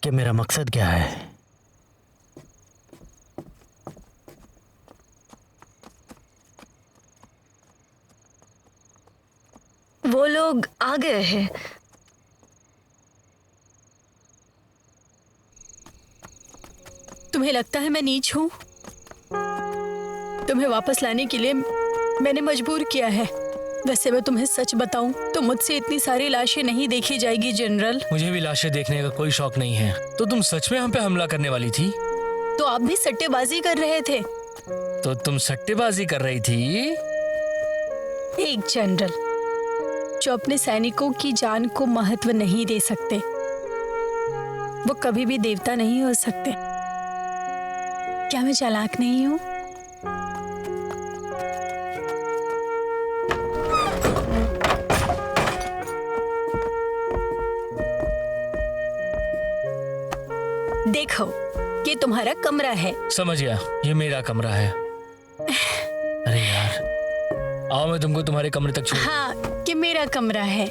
कि मेरा मकसद क्या है। वो लोग आ गए हैं। तुम्हें लगता है मैं नीच हूँ? तुम्हें वापस लाने के लिए मैंने मजबूर किया है। वैसे मैं तुम्हें सच बताऊं तो मुझसे इतनी सारी लाशें नहीं देखी जाएगी जनरल। मुझे भी लाशें देखने का कोई शौक नहीं है। तो तुम सच में हम पे हमला करने वाली थी? तो आप भी सट्टेबाजी कर रहे थे। तो तुम सट्टेबाजी कर रही थी? एक जनरल जो अपने सैनिकों की जान को महत्व नहीं दे सकते, वो कभी भी देवता नहीं हो सकते। क्या मैं चालाक नहीं हूं? देखो, ये तुम्हारा कमरा है। समझ गया, ये मेरा कमरा है। अरे यार, आओ मैं तुमको तुम्हारे कमरे तक छोड़। हाँ, ये मेरा कमरा है।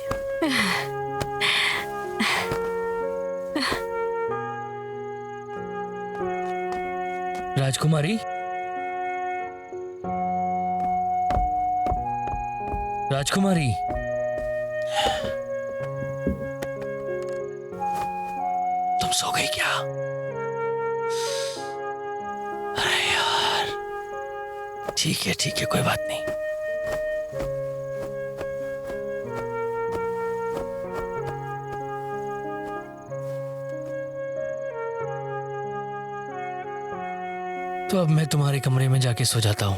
राजकुमारी, राजकुमारी, तुम सो गई क्या? अरे यार, ठीक है, कोई बात नहीं। तो अब मैं तुम्हारे कमरे में जाके सो जाता हूं।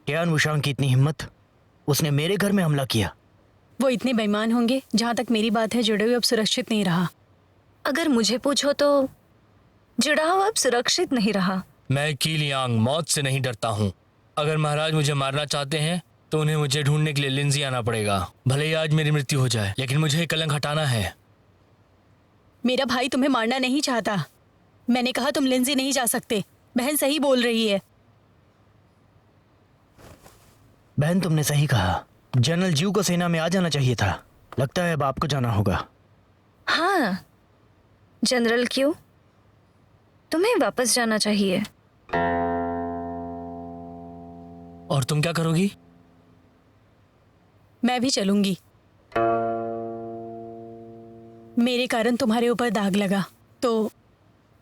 क्या अनुशांक की इतनी हिम्मत? उसने मेरे घर में हमला किया। वो इतने बेईमान होंगे। जहाँ तक मेरी बात है, जुड़ाव अब सुरक्षित नहीं रहा। अगर मुझे पूछो तो जुड़ाव अब सुरक्षित नहीं रहा। मैं की लियांग मौत से नहीं डरता हूँ। अगर महाराज मुझे मारना चाहते हैं तो उन्हें मुझे ढूंढने के लिए लिंजी आना पड़ेगा। भले ही आज मेरी मृत्यु हो जाए, लेकिन मुझे कलंक हटाना है। मेरा भाई तुम्हें मारना नहीं चाहता। मैंने कहा तुम लिंजी नहीं जा सकते। बहन सही बोल रही है। बहन, तुमने सही कहा। जनरल ज्यू को सेना में आ जाना चाहिए था। लगता है अब आपको जाना होगा। हाँ जनरल, क्यों? तुम्हें वापस जाना चाहिए। और तुम क्या करोगी? मैं भी चलूंगी। मेरे कारण तुम्हारे ऊपर दाग लगा तो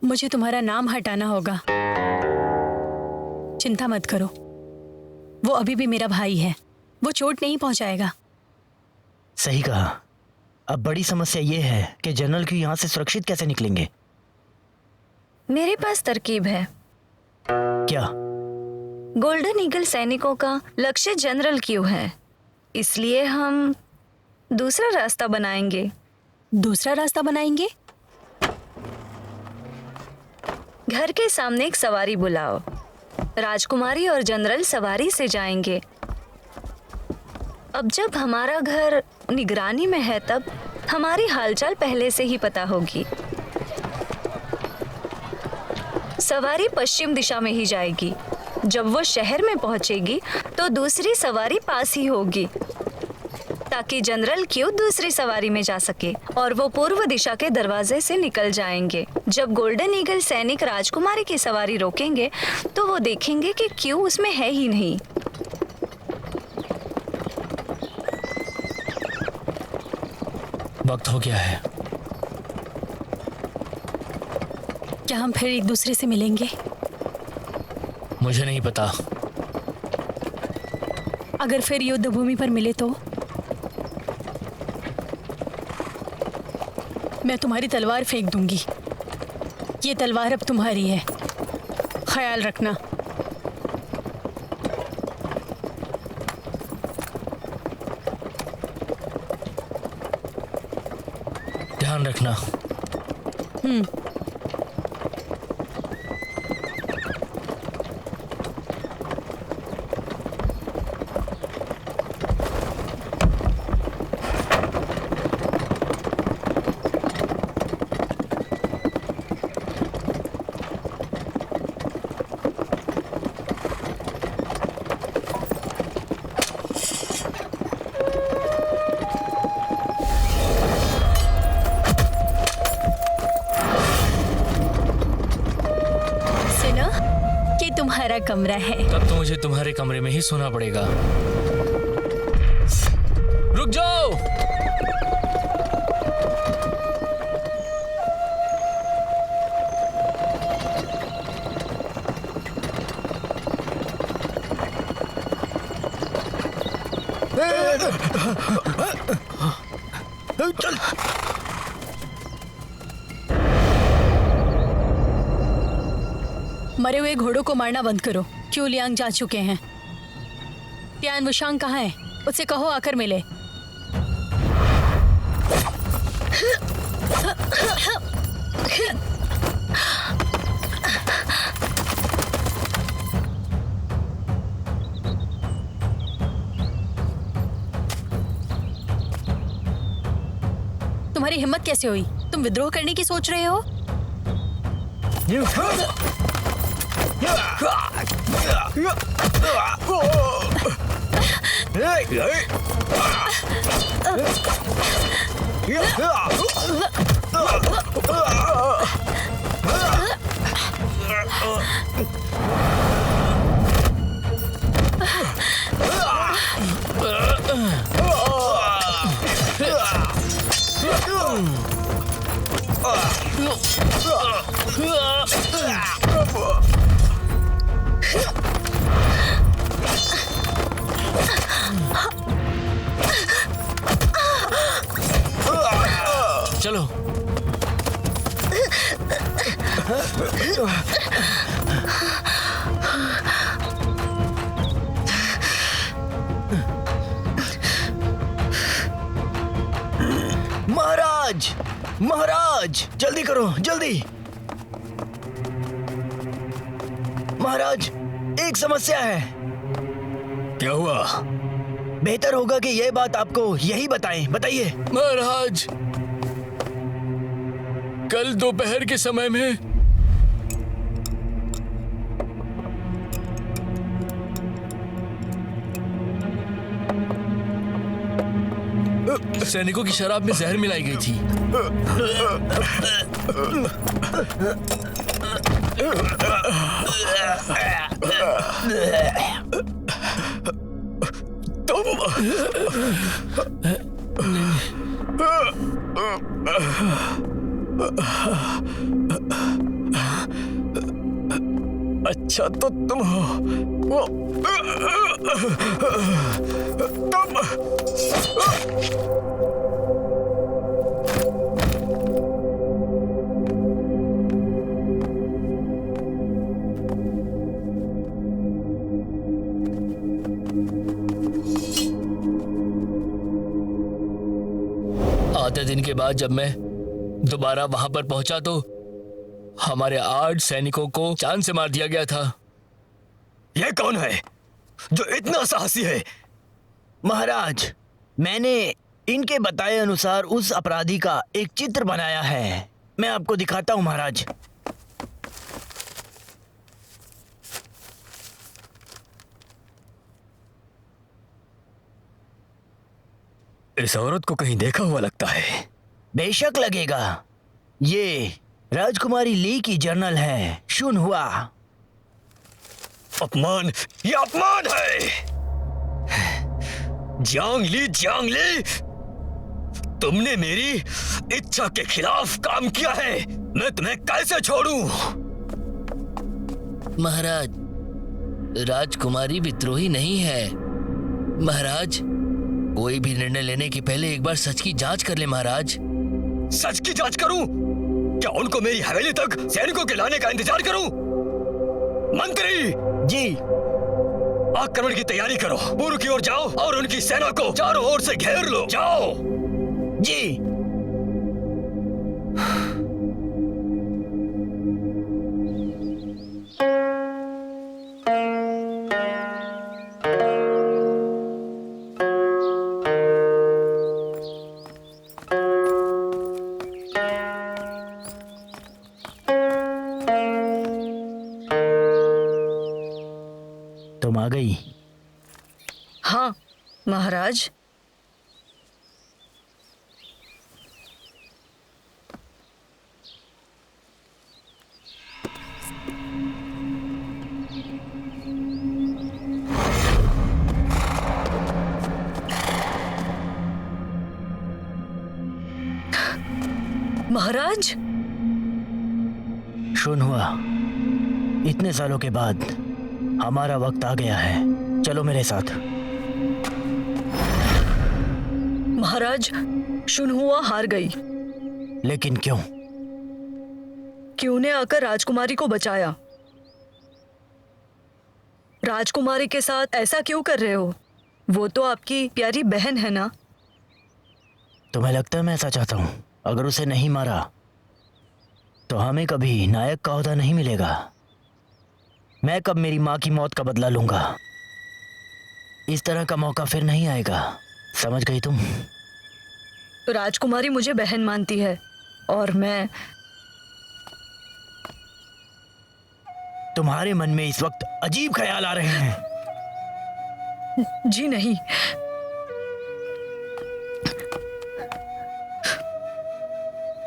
मुझे तुम्हारा नाम हटाना होगा। चिंता मत करो, वो अभी भी मेरा भाई है। वो चोट नहीं पहुंचाएगा। सही कहा। अब बड़ी समस्या ये है कि जनरल क्यू यहाँ से सुरक्षित कैसे निकलेंगे। मेरे पास तरकीब है। क्या? गोल्डन ईगल सैनिकों का लक्ष्य जनरल क्यू है, इसलिए हम दूसरा रास्ता बनाएंगे। दूसरा रास्ता बनाएंगे? घर के सामने एक सवारी बुलाओ। राजकुमारी और जनरल सवारी से जाएंगे। अब जब हमारा घर निगरानी में है, तब हमारी हालचाल पहले से ही पता होगी। सवारी पश्चिम दिशा में ही जाएगी। जब वो शहर में पहुंचेगी तो दूसरी सवारी पास ही होगी, ताकि जनरल क्यू दूसरी सवारी में जा सके और वो पूर्व दिशा के दरवाजे से निकल जाएंगे। जब गोल्डन ईगल सैनिक राजकुमारी की सवारी रोकेंगे तो वो देखेंगे कि क्यू उसमें है ही नहीं। वक्त हो गया है। क्या हम फिर एक दूसरे से मिलेंगे? मुझे नहीं पता। अगर फिर युद्ध भूमि पर मिले तो? मैं तुम्हारी तलवार फेंक दूंगी। ये तलवार अब तुम्हारी है, ख्याल रखना। ध्यान रखना। तुम्हारा कमरा है। तब तो मुझे तुम्हारे कमरे में ही सोना पड़ेगा। रुक जाओ। चल। मरे हुए घोड़ों को मारना बंद करो। क्यू लियांग जा चुके हैं। तियान वुशांग कहाँ है? उससे कहो आकर मिले। तुम्हारी हिम्मत कैसे हुई? तुम विद्रोह करने की सोच रहे हो? चलो। महाराज, महाराज, जल्दी करो, जल्दी। महाराज, एक समस्या है। क्या हुआ? बेहतर होगा कि यह बात आपको यही बताएं। बताइए। महाराज, कल दोपहर के समय में सैनिकों की शराब में जहर मिलाई गई थी। अच्छा तो तुम हो वो तुम। आधे दिन के बाद जब मैं दोबारा वहां पर पहुंचा तो हमारे 8 सैनिकों को जान से मार दिया गया था। ये कौन है जो इतना साहसी है? महाराज, मैंने इनके बताए अनुसार उस अपराधी का एक चित्र बनाया है। मैं आपको दिखाता हूं महाराज। इस औरत को कहीं देखा हुआ लगता है। बेशक लगेगा। ये राजकुमारी ली की जर्नल है, शुन हुआ। अपमान, ये अपमान है। जियांग ली तुमने मेरी इच्छा के खिलाफ काम किया है। मैं तुम्हें कैसे छोड़ूं? महाराज, राजकुमारी विद्रोही नहीं है। महाराज, कोई भी निर्णय लेने के पहले एक बार सच की जांच कर ले महाराज। सच की जांच करूं? क्या उनको मेरी हवेली तक सैनिकों के लाने का इंतजार करूं? मंत्री जी। आक्रमण की तैयारी करो, पूर्व की ओर जाओ और उनकी सेना को चारों ओर से घेर लो। जाओ। जी। तुम आ गई? हाँ महाराज। महाराज, सुन हुआ, इतने सालों के बाद हमारा वक्त आ गया है। चलो मेरे साथ। महाराज, शुनहुआ हार गई। लेकिन क्यों? क्यों ने आकर राजकुमारी को बचाया। राजकुमारी के साथ ऐसा क्यों कर रहे हो? वो तो आपकी प्यारी बहन है ना। तुम्हें लगता है मैं ऐसा चाहता हूँ? अगर उसे नहीं मारा तो हमें कभी नायक का ओहदा नहीं मिलेगा। मैं कब मेरी माँ की मौत का बदला लूंगा? इस तरह का मौका फिर नहीं आएगा। समझ गई तुम? राजकुमारी मुझे बहन मानती है और मैं। तुम्हारे मन में इस वक्त अजीब ख्याल आ रहे हैं। जी नहीं।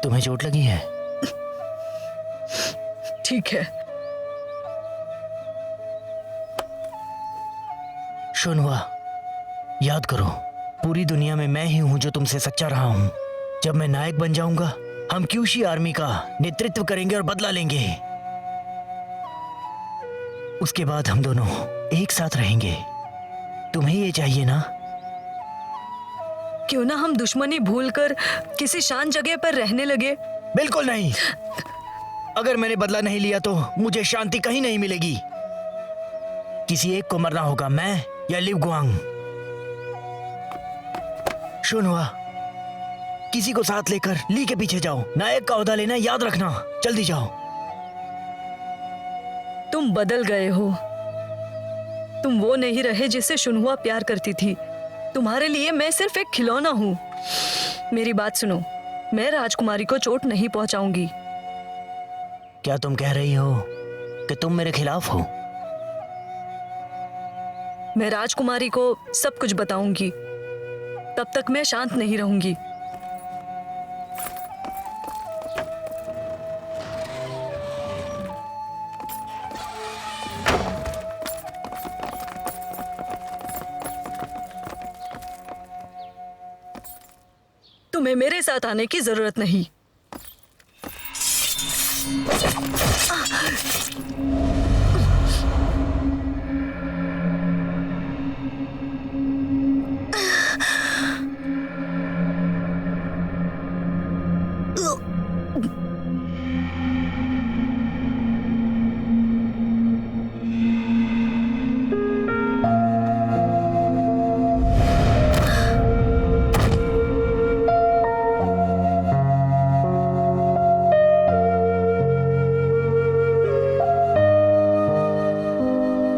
तुम्हें चोट लगी है? ठीक है। सुन हुआ, याद करो, पूरी दुनिया में मैं ही हूं जो तुमसे सच्चा रहा हूं। जब मैं नायक बन जाऊंगा, हम क्यूशी आर्मी का नेतृत्व करेंगे और बदला लेंगे। उसके बाद हम दोनों एक साथ रहेंगे। तुम्हें ये चाहिए ना? क्यों ना हम दुश्मनी भूलकर किसी शांत जगह पर रहने लगे। बिल्कुल नहीं। अगर मैंने बदला नहीं लिया तो मुझे शांति कहीं नहीं मिलेगी। किसी एक को मरना होगा, मैं या लिव गुआंग। सुन हुआ, किसी को साथ लेकर ली के पीछे जाओ। नायक का ओहदा लेना याद रखना। जल्दी जाओ। तुम बदल गए हो। तुम वो नहीं रहे जिससे शुनहुआ प्यार करती थी। तुम्हारे लिए मैं सिर्फ एक खिलौना हूं। मेरी बात सुनो, मैं राजकुमारी को चोट नहीं पहुंचाऊंगी। क्या तुम कह रही हो कि तुम मेरे खिलाफ हो? मैं राजकुमारी को सब कुछ बताऊंगी। तब तक मैं शांत नहीं रहूंगी। तुम्हें मेरे साथ आने की जरूरत नहीं।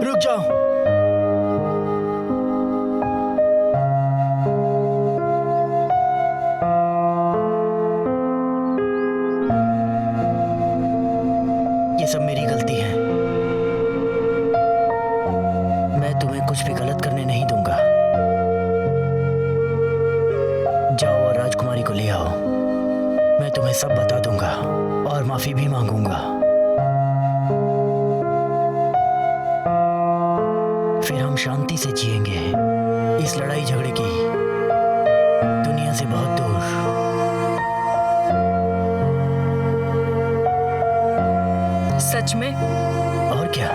रुक जाओ। ये सब मेरी गलती है। मैं तुम्हें कुछ भी गलत करने नहीं दूंगा। जाओ और राजकुमारी को ले आओ। मैं तुम्हें सब बता दूंगा और माफी भी मांगूंगा। फिर हम शांति से जिएंगे। इस लड़ाई झगड़े की दुनिया से बहुत दूर। सच में? और क्या।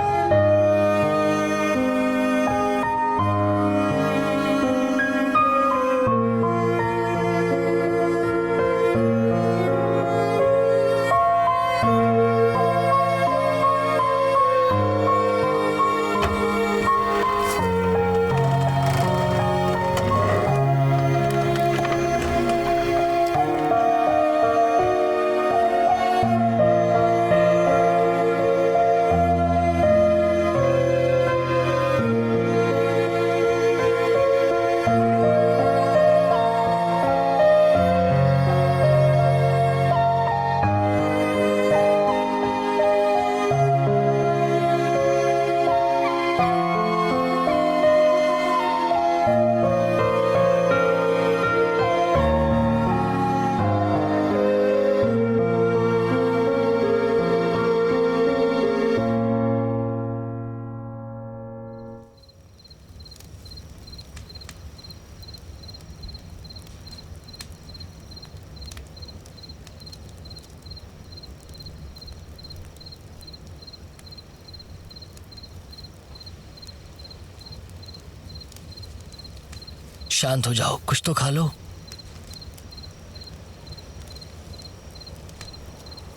शांत हो जाओ, कुछ तो खा लो।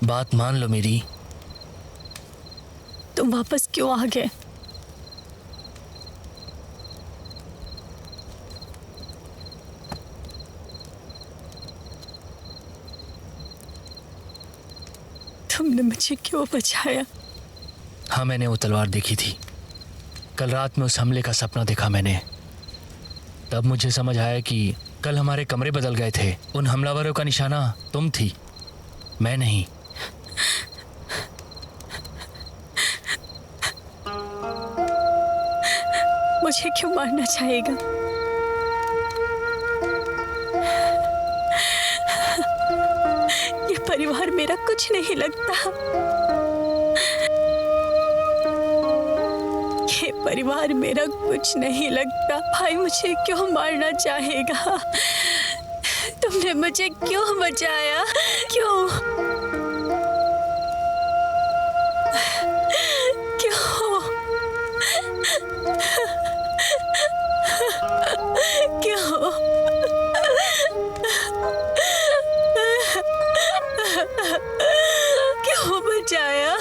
बात मान लो मेरी। तुम वापस क्यों आ गए? तुमने मुझे क्यों बचाया? हाँ, मैंने वो तलवार देखी थी। कल रात में उस हमले का सपना देखा मैंने। तब मुझे समझ आया कि कल हमारे कमरे बदल गए थे। उन हमलावरों का निशाना तुम थी, मैं नहीं। मुझे क्यों मारना चाहेगा? ये परिवार मेरा कुछ नहीं लगता। ये परिवार मेरा कुछ नहीं लगता। भाई मुझे क्यों मारना चाहेगा? तुमने मुझे क्यों बचाया? क्यों? क्यों? क्यों? क्यों बचाया?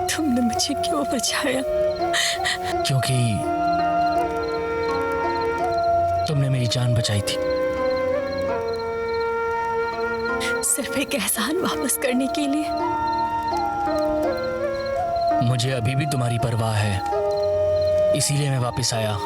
तुमने मुझे क्यों बचाया? क्योंकि तुमने मेरी जान बचाई थी। सिर्फ एक एहसान वापस करने के लिए? मुझे अभी भी तुम्हारी परवाह है, इसीलिए मैं वापस आया।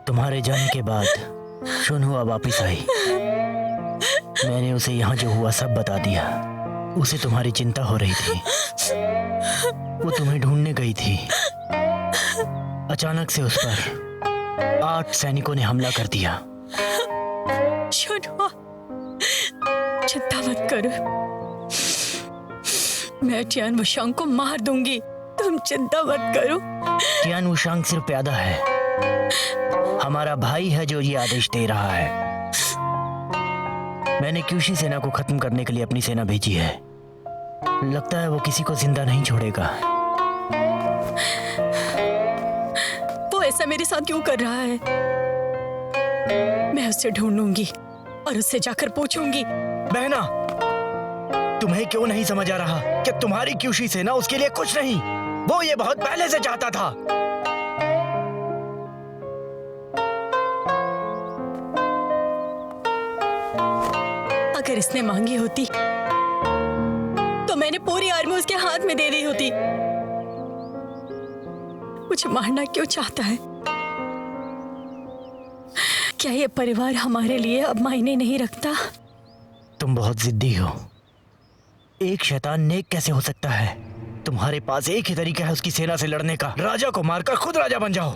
तुम्हारे जाने के बाद शुनहुआ वापस आई। मैंने उसे यहाँ जो हुआ सब बता दिया। उसे तुम्हारी चिंता हो रही थी, वो तुम्हें ढूंढने गई थी। अचानक से उस पर 8 सैनिकों ने हमला कर दिया। शुनहुआ, चिंता मत करो, मैं टियान वुशांग को मार दूंगी। तुम तुम चिंता मत करो। टियान वुशांग सिर्फ प्यादा है, हमारा भाई है जो ये आदेश दे रहा है। मैंने क्यूशी सेना को खत्म करने के लिए अपनी सेना भेजी है। लगता है वो किसी को जिंदा नहीं छोड़ेगा। वो ऐसा मेरे साथ क्यों कर रहा है? मैं उसे ढूंढूंगी और उससे जाकर पूछूंगी। बहना, तुम्हें क्यों नहीं समझ आ रहा कि तुम्हारी क्यूशी सेना उसके लिए कुछ नहीं, वो ये बहुत पहले से चाहता था। अगर इसने मांगी होती तो मैंने पूरी आर्मी उसके हाथ में दे दी होती। मुझे मारना क्यों चाहता है? क्या ये परिवार हमारे लिए अब मायने नहीं रखता? तुम बहुत जिद्दी हो। एक शैतान नेक कैसे हो सकता है? तुम्हारे पास एक ही तरीका है उसकी सेना से लड़ने का, राजा को मारकर खुद राजा बन जाओ।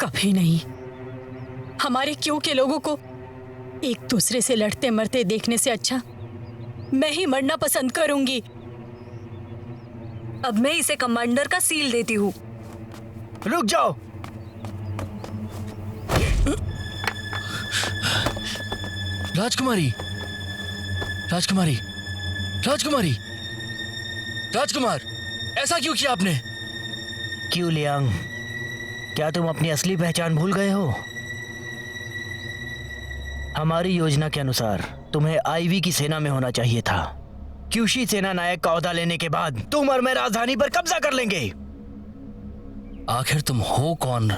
कभी नहीं। हमारे क्यों के लोगों को एक दूसरे से लड़ते मरते देखने से अच्छा मैं ही मरना पसंद करूंगी। अब मैं इसे कमांडर का सील देती हूँ। रुक जाओ। राजकुमारी, राजकुमारी, राजकुमारी, राजकुमार, ऐसा क्यों किया आपने? क्यों लियांग, क्या तुम अपनी असली पहचान भूल गए हो? हमारी योजना के अनुसार तुम्हें आईवी की सेना में होना चाहिए था। क्यूशी सेना नायक का ओहदा लेने के बाद तुम और मैं राजधानी पर कब्जा कर लेंगे। आखिर तुम हो कौन?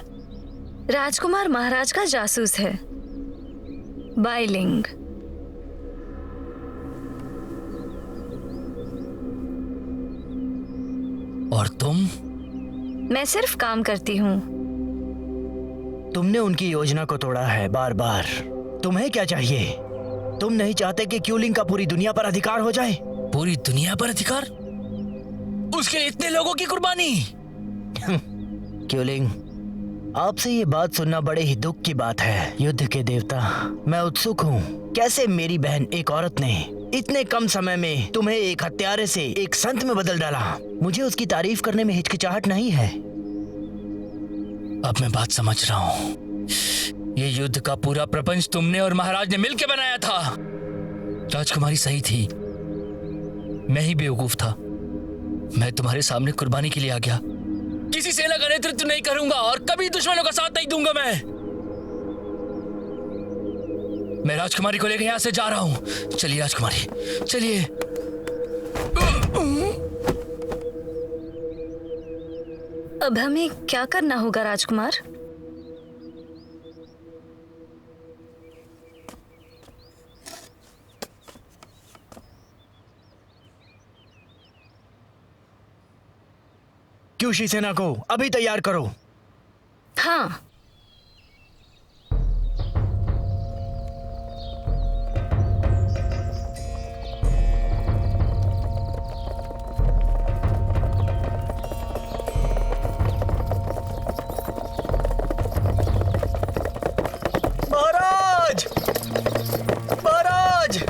राजकुमार महाराज का जासूस है, बाइलिंग। और तुम? मैं सिर्फ काम करती हूँ। तुमने उनकी योजना को तोड़ा है बार बार। तुम्हें क्या चाहिए? तुम नहीं चाहते कि क्यूलिंग का पूरी दुनिया पर अधिकार हो जाए? पूरी दुनिया पर अधिकार? उसके लिए इतने लोगों की कुर्बानी? क्यूलिंग, आपसे ये बात सुनना बड़े ही दुख की बात है। युद्ध के देवता, मैं उत्सुक हूँ कैसे मेरी बहन एक औरत ने इतने कम समय में तुम्हें एक हत्यारे से एक संत में बदल डाला। मुझे उसकी तारीफ करने में हिचकिचाहट नहीं है। अब मैं बात समझ रहा हूँ। ये युद्ध का पूरा प्रपंच तुमने और महाराज ने मिलकर बनाया था। राजकुमारी सही थी, मैं ही बेवकूफ था। मैं तुम्हारे सामने कुर्बानी के लिए आ गया। किसी सेना का नेतृत्व नहीं करूंगा और कभी दुश्मनों का साथ नहीं दूंगा। मैं राजकुमारी को लेकर यहां से जा रहा हूं। चलिए राजकुमारी, चलिए। अब हमें क्या करना होगा राजकुमार? क्यूशी सेना को अभी तैयार करो। हाँ। महाराज, महाराज,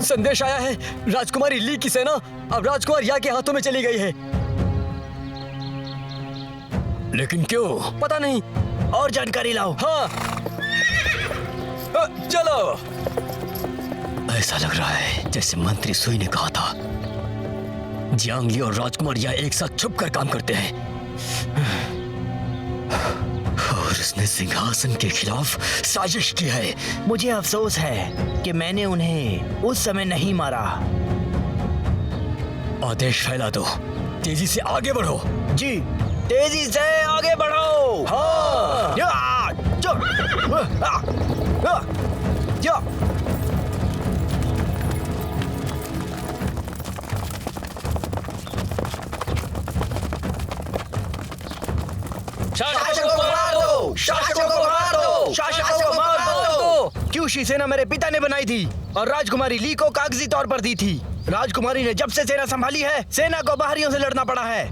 संदेश आया है। राजकुमारी ली की सेना अब राजकुमार या के हाथों में चली गई है। लेकिन क्यों? पता नहीं। और जानकारी लाओ। हाँ, चलो। ऐसा लग रहा है जैसे मंत्री सुई ने कहा था, जियांगली और राजकुमार या एक साथ छुप कर काम करते हैं और उसने सिंहासन के खिलाफ साजिश की है। मुझे अफसोस है कि मैंने उन्हें उस समय नहीं मारा। आदेश फैला दो, तेजी से आगे बढ़ो। जी, तेजी से आगे बढ़ो। हाँ। शासकों को मार दो, शासकों को मार दो, शासकों को मार दो। क्यूशी सेना मेरे पिता ने बनाई थी और राजकुमारी ली को कागजी तौर पर दी थी। राजकुमारी ने जब से सेना संभाली है, सेना को बाहरियों से लड़ना पड़ा है,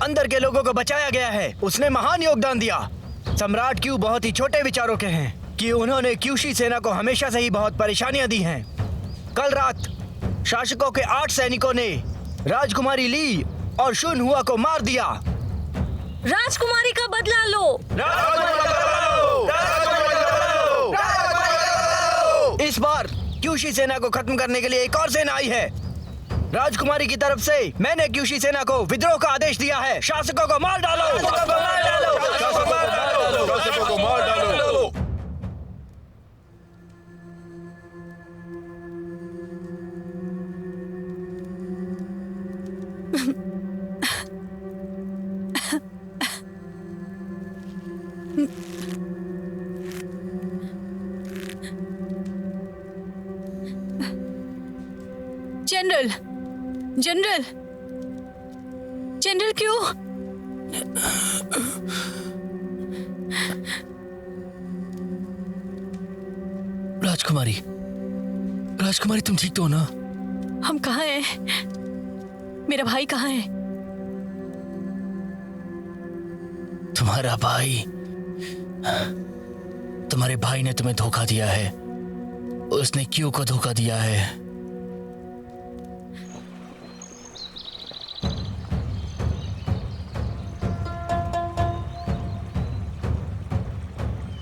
अंदर के लोगों को बचाया गया है। उसने महान योगदान दिया। सम्राट क्यू बहुत ही छोटे विचारों के हैं कि उन्होंने क्यूशी सेना को हमेशा से ही बहुत परेशानियां दी हैं। कल रात शासकों के 8 सैनिकों ने राजकुमारी ली और शुनहुआ को मार दिया। राजकुमारी का बदला लो। इस बार क्यूशी सेना को खत्म करने के लिए एक और सेना आई है। राजकुमारी की तरफ से मैंने क्यूशी सेना को विद्रोह का आदेश दिया है। शासकों को मार डालो। शासकों को मार डालो। जनरल, जनरल, जनरल क्यों? राजकुमारी, राजकुमारी तुम ठीक तो हो ना? हम कहाँ हैं? मेरा भाई कहाँ है? तुम्हारा भाई, तुम्हारे भाई ने तुम्हें धोखा दिया है। उसने क्यों को धोखा दिया है?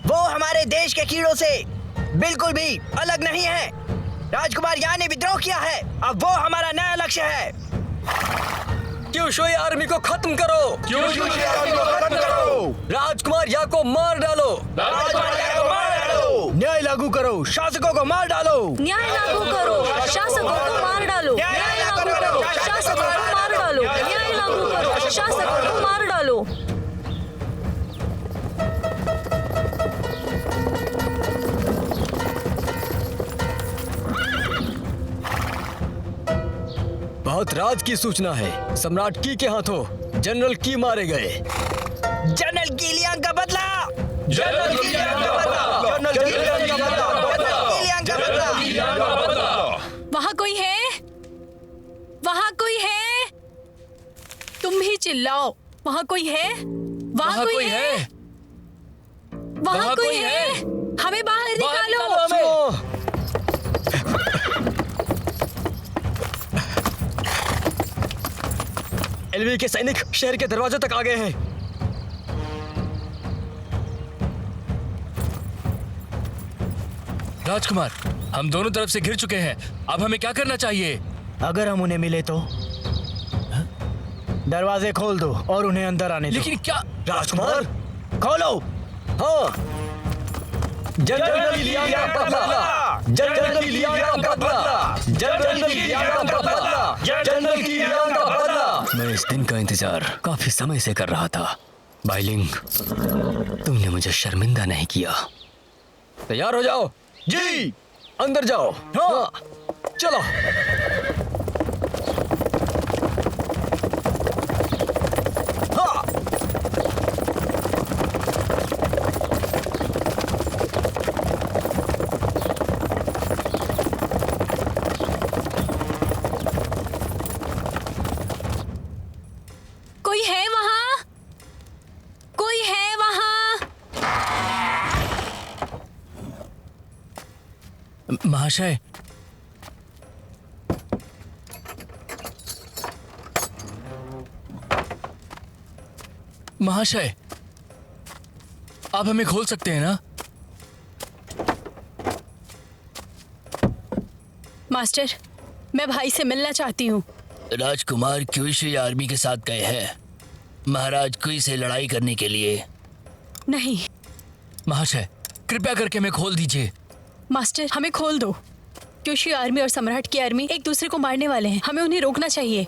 वो हमारे देश के कीड़ों से बिल्कुल भी अलग नहीं है। राजकुमार यहाँ ने विद्रोह किया है। अब वो हमारा नया लक्ष्य है। क्यूशोई आर्मी को खत्म करो। क्यूशी आर्मी को खत्म करो। राजकुमार या को मार डालो। राजकुमार या को मार डालो। न्याय लागू करो। शासकों को मार डालो। न्याय लागू करो। शासकों को मार डालो। न्याय लागू करो। शासकों को मार डालो। न्याय लागू करो। शासकों को मार डालो। बहुत राज की सूचना है। सम्राट की के हाथों जनरल की मारे गए। जनरल कीलियांग का बदला। जनरल कीलियांग का बदला। जनरल कीलियांग का बदला। जनरल कीलियांग का बदला। वहाँ कोई है? वहाँ कोई है? तुम भी चिल्लाओ। वहाँ कोई है? वहाँ कोई है? वहाँ कोई है? हमें बाहर निकालो। एलवी के सैनिक शहर के दरवाजे तक आ गए हैं। राजकुमार, हम दोनों तरफ से घिर चुके हैं। अब हमें क्या करना चाहिए? अगर हम उन्हें मिले तो दरवाजे खोल दो और उन्हें अंदर आने दो। लेकिन क्या? राजकुमार खोलो। हाँ, जनरल कीलियांग का बदला। जनरल कीलियांग का बदला। जनरल कीलियांग का बदला। जनरल कीलियांग का बदला। मैं इस दिन का इंतजार काफी समय से कर रहा था। बाइलिंग, तुमने मुझे शर्मिंदा नहीं किया। तैयार हो जाओ। जी। अंदर जाओ। हाँ, चलो। हाँ। कोई है वहाँ? कोई है वहाँ? महाशय, महाशय, आप हमें खोल सकते हैं ना? मास्टर, मैं भाई से मिलना चाहती हूँ। राजकुमार क्यूशी आर्मी के साथ गए हैं महाराज क्यूई से लड़ाई करने के लिए। नहीं महाशय, कृपया करके हमें खोल दीजिए। मास्टर, हमें खोल दो। क्यूशी आर्मी और सम्राट की आर्मी एक दूसरे को मारने वाले हैं। हमें उन्हें रोकना चाहिए।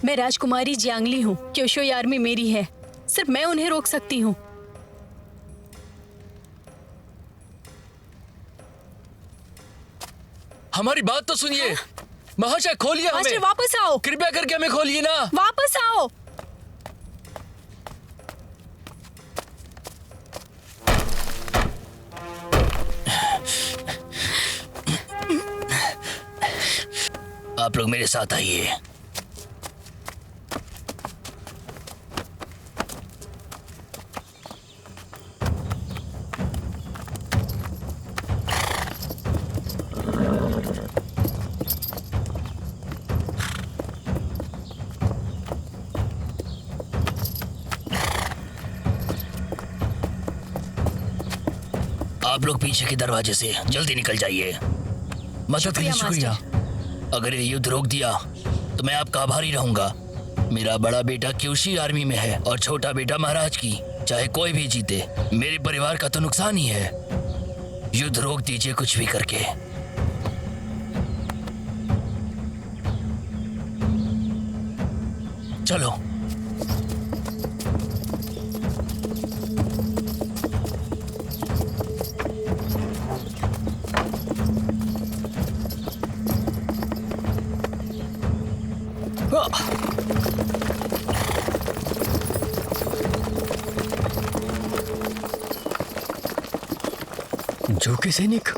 मैं राजकुमारी जियांगली हूँ। क्यूशी आर्मी मेरी है। सिर्फ मैं उन्हें रोक सकती हूँ। हमारी बात तो सुनिए। महाशय, खोलिए मास्टर, हमें। वापस आओ। कृपया करके हमें खोलिए ना। वापस आओ। आप लोग मेरे साथ आइए। आप लोग पीछे के दरवाजे से जल्दी निकल जाइए। मदद के लिए शुक्रिया। अगर ये युद्ध रोक दिया तो मैं आपका आभारी रहूंगा। मेरा बड़ा बेटा क्यूशी आर्मी में है और छोटा बेटा महाराज की। चाहे कोई भी जीते, मेरे परिवार का तो नुकसान ही है। युद्ध रोक दीजिए कुछ भी करके। चलो। जो के सैनिक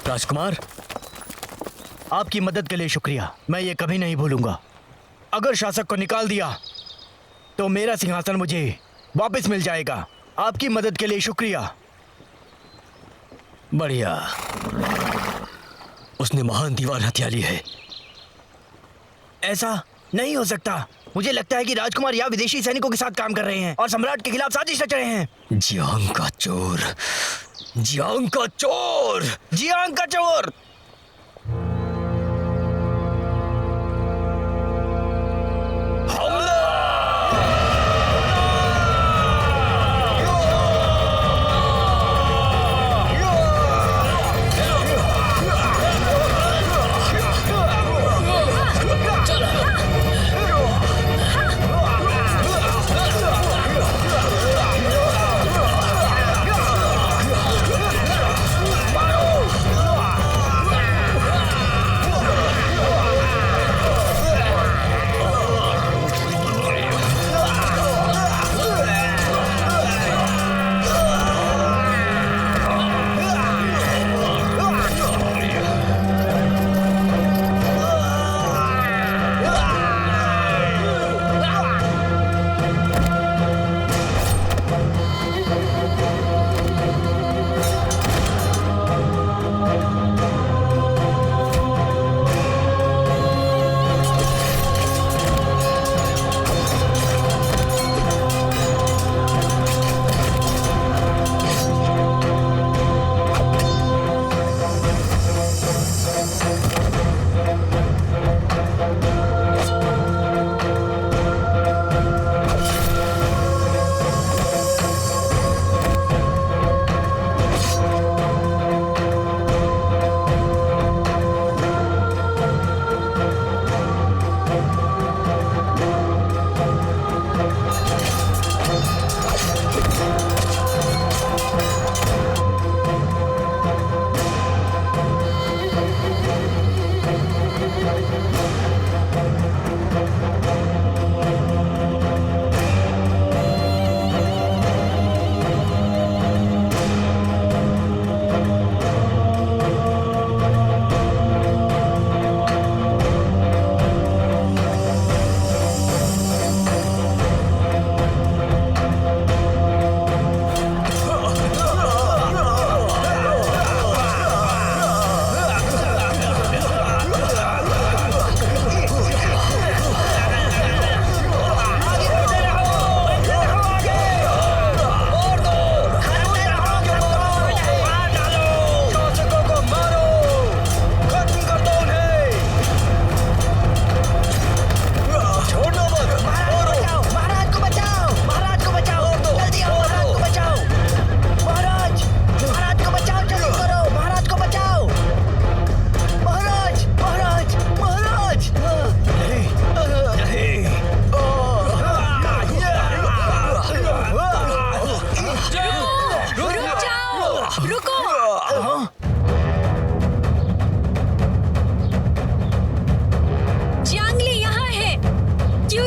राजकुमार, आपकी मदद के लिए शुक्रिया। मैं ये कभी नहीं भूलूंगा। अगर शासक को निकाल दिया तो मेरा सिंहासन मुझे वापस मिल जाएगा। आपकी मदद के लिए शुक्रिया। बढ़िया। उसने महान दीवार हत्या ली है। ऐसा नहीं हो सकता। मुझे लगता है कि राजकुमार या विदेशी सैनिकों के साथ काम कर रहे हैं और सम्राट के खिलाफ साजिश रच रहे हैं। जियांग का चोर, जियांग का चोर, जियांग का चोर।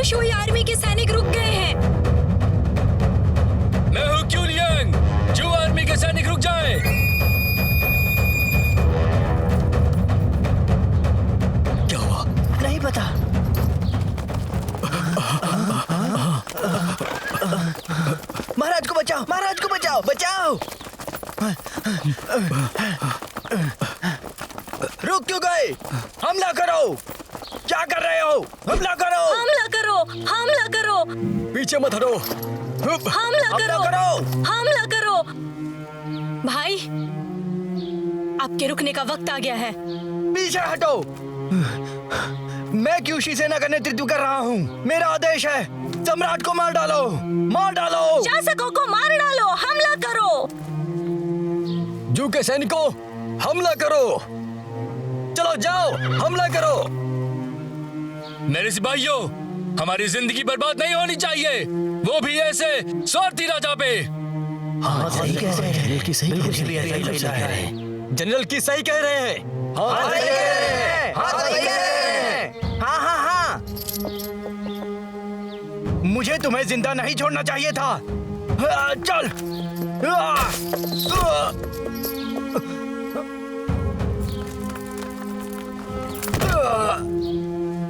शुई आर्मी के सैनिक रुक गए हैं। मैं हूँ क्यू लियांग। जो आर्मी के सैनिक रुक जाए। क्या हुआ? नहीं पता। महाराज को बचाओ, महाराज को बचाओ, बचाओ। रुक क्यों गए? हमला करो। क्या क्या कर रहे हो? हमला करो! हमला करो! हमला करो! पीछे मत हटो। हमला करो! हमला करो! भाई, आपके रुकने का वक्त आ गया है। पीछे हटो। मैं क्यूशी सेना का नेतृत्व कर रहा हूँ। मेरा आदेश है, सम्राट को मार डालो, मार डालो। शासकों को मार डालो! हमला करो! जू के सैनिकों, हमला करो। चलो जाओ, हमला करो। मेरे सिपाहियों, हमारी जिंदगी बर्बाद नहीं होनी चाहिए, वो भी ऐसे स्वार्थी राजा पे। सही कह रहे हैं, बिल्कुल सही कह रहे हैं। जनरल की सही कह रहे हैं। हाँ, सही कह रहे हैं। हाँ, सही कह रहे हैं। हाँ, हाँ, हाँ। मुझे तुम्हें जिंदा नहीं छोड़ना चाहिए था। चल।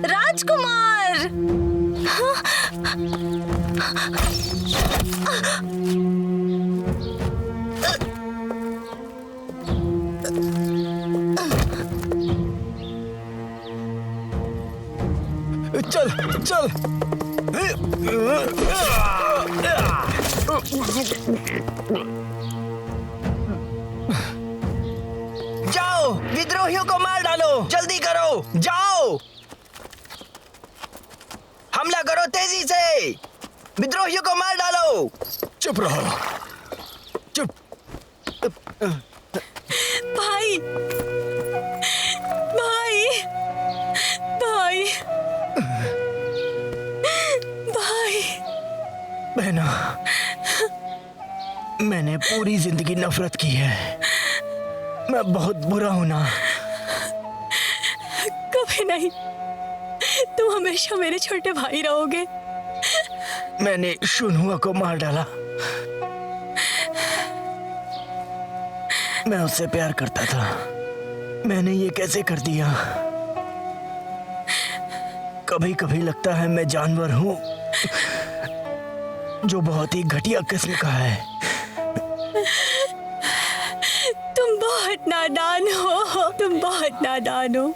राजकुमार! चल चल। जाओ, विद्रोहियों को मार डालो। जल्दी करो, जाओ। हमला करो तेजी से। विद्रोहियों को मार डालो। चुप रहो, चुप। भाई, भाई, भाई, भाई। बहना, मैंने पूरी जिंदगी नफरत की है। मैं बहुत बुरा हूं ना। कभी नहीं, तुम हमेशा मेरे छोटे भाई रहोगे। मैंने शुनहुआ को मार डाला। मैं उससे प्यार करता था। मैंने ये कैसे कर दिया? कभी कभी लगता है मैं जानवर हूं जो बहुत ही घटिया किस्म का है। तुम बहुत नादान हो, तुम बहुत नादान हो।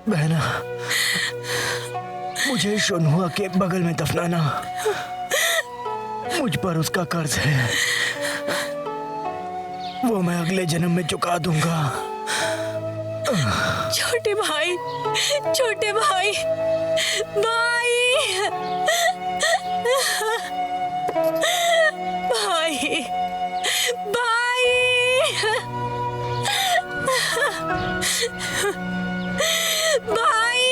बहना, मुझे शुनहुआ के बगल में दफनाना। मुझ पर उसका कर्ज है, वो मैं अगले जन्म में चुका दूंगा। छोटे भाई, छोटे भाई, भाई, भाई, भाई, भाई।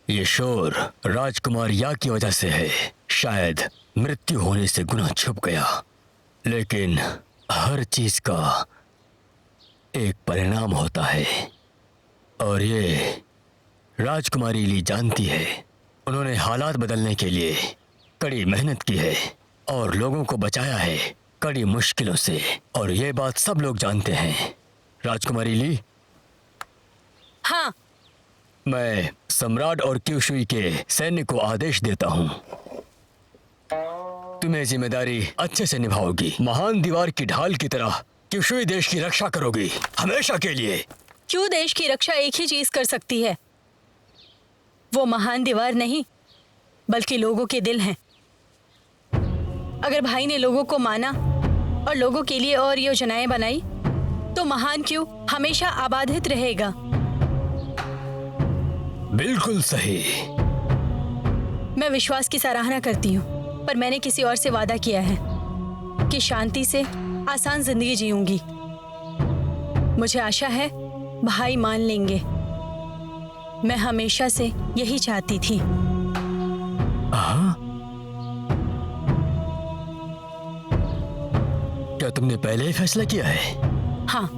ये शोर राजकुमार या की वजह से है। शायद मृत्यु होने से गुनाह छुप गया, लेकिन हर चीज का एक परिणाम होता है और ये राजकुमारी ली जानती है। उन्होंने हालात बदलने के लिए कड़ी मेहनत की है और लोगों को बचाया है कड़ी मुश्किलों से, और ये बात सब लोग जानते हैं। राजकुमारी ली, हाँ, मैं सम्राट और क्यूशुई के सैन्य को आदेश देता हूं, तुम्हें जिम्मेदारी अच्छे से निभाओगी। महान दीवार की ढाल की तरह क्यूशुई देश की रक्षा करोगी हमेशा के लिए। क्यों देश की रक्षा एक ही चीज कर सकती है? वो महान दीवार नहीं, बल्कि लोगों के दिल हैं। अगर भाई ने लोगों को माना और लोगों के लिए और योजनाएं बनाई, तो महान क्यों हमेशा आबादित रहेगा। बिल्कुल सही। मैं विश्वास की सराहना करती हूँ, पर मैंने किसी और से वादा किया है कि शांति से आसान जिंदगी जीऊंगी। मुझे आशा है भाई मान लेंगे। मैं हमेशा से यही चाहती थी। क्या तुमने पहले ही फैसला किया है? हाँ,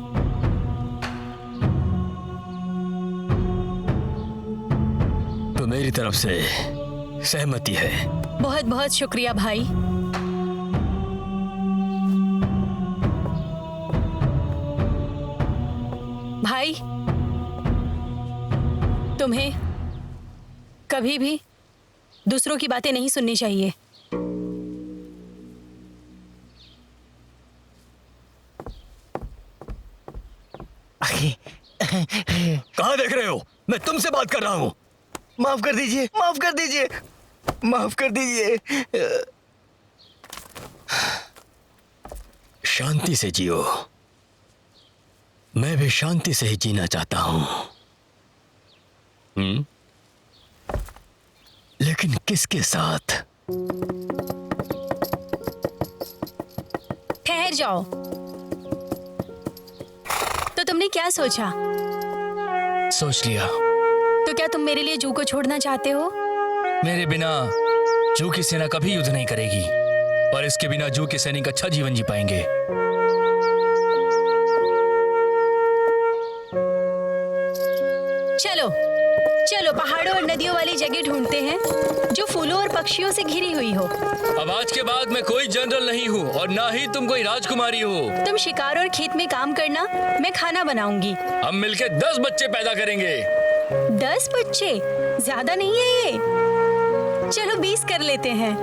तो मेरी तरफ से सहमति है। बहुत बहुत शुक्रिया भाई। भाई, तुम्हें कभी भी दूसरों की बातें नहीं सुननी चाहिए। कहाँ देख रहे हो? मैं तुमसे बात कर रहा हूँ। माफ कर दीजिए, माफ कर दीजिए, माफ कर दीजिए। शांति से जियो। मैं भी शांति से ही जीना चाहता हूँ। लेकिन किसके साथ? ठहर जाओ। तो तुमने क्या सोचा? सोच लिया। तो क्या तुम मेरे लिए जू को छोड़ना चाहते हो? मेरे बिना जू की सेना कभी युद्ध नहीं करेगी और इसके बिना जू के सैनिक अच्छा जीवन जी पाएंगे। चलो चलो पहाड़ों और नदियों वाली जगह ढूंढते हैं जो फूलों और पक्षियों से घिरी हुई हो। अब आज के बाद मैं कोई जनरल नहीं हूँ और ना ही तुम कोई राजकुमारी हो। तुम शिकार और खेत में काम करना, मैं खाना बनाऊंगी। हम मिलके 10 बच्चे पैदा करेंगे। 10 बच्चे ज्यादा नहीं है ये? चलो 20 कर लेते हैं।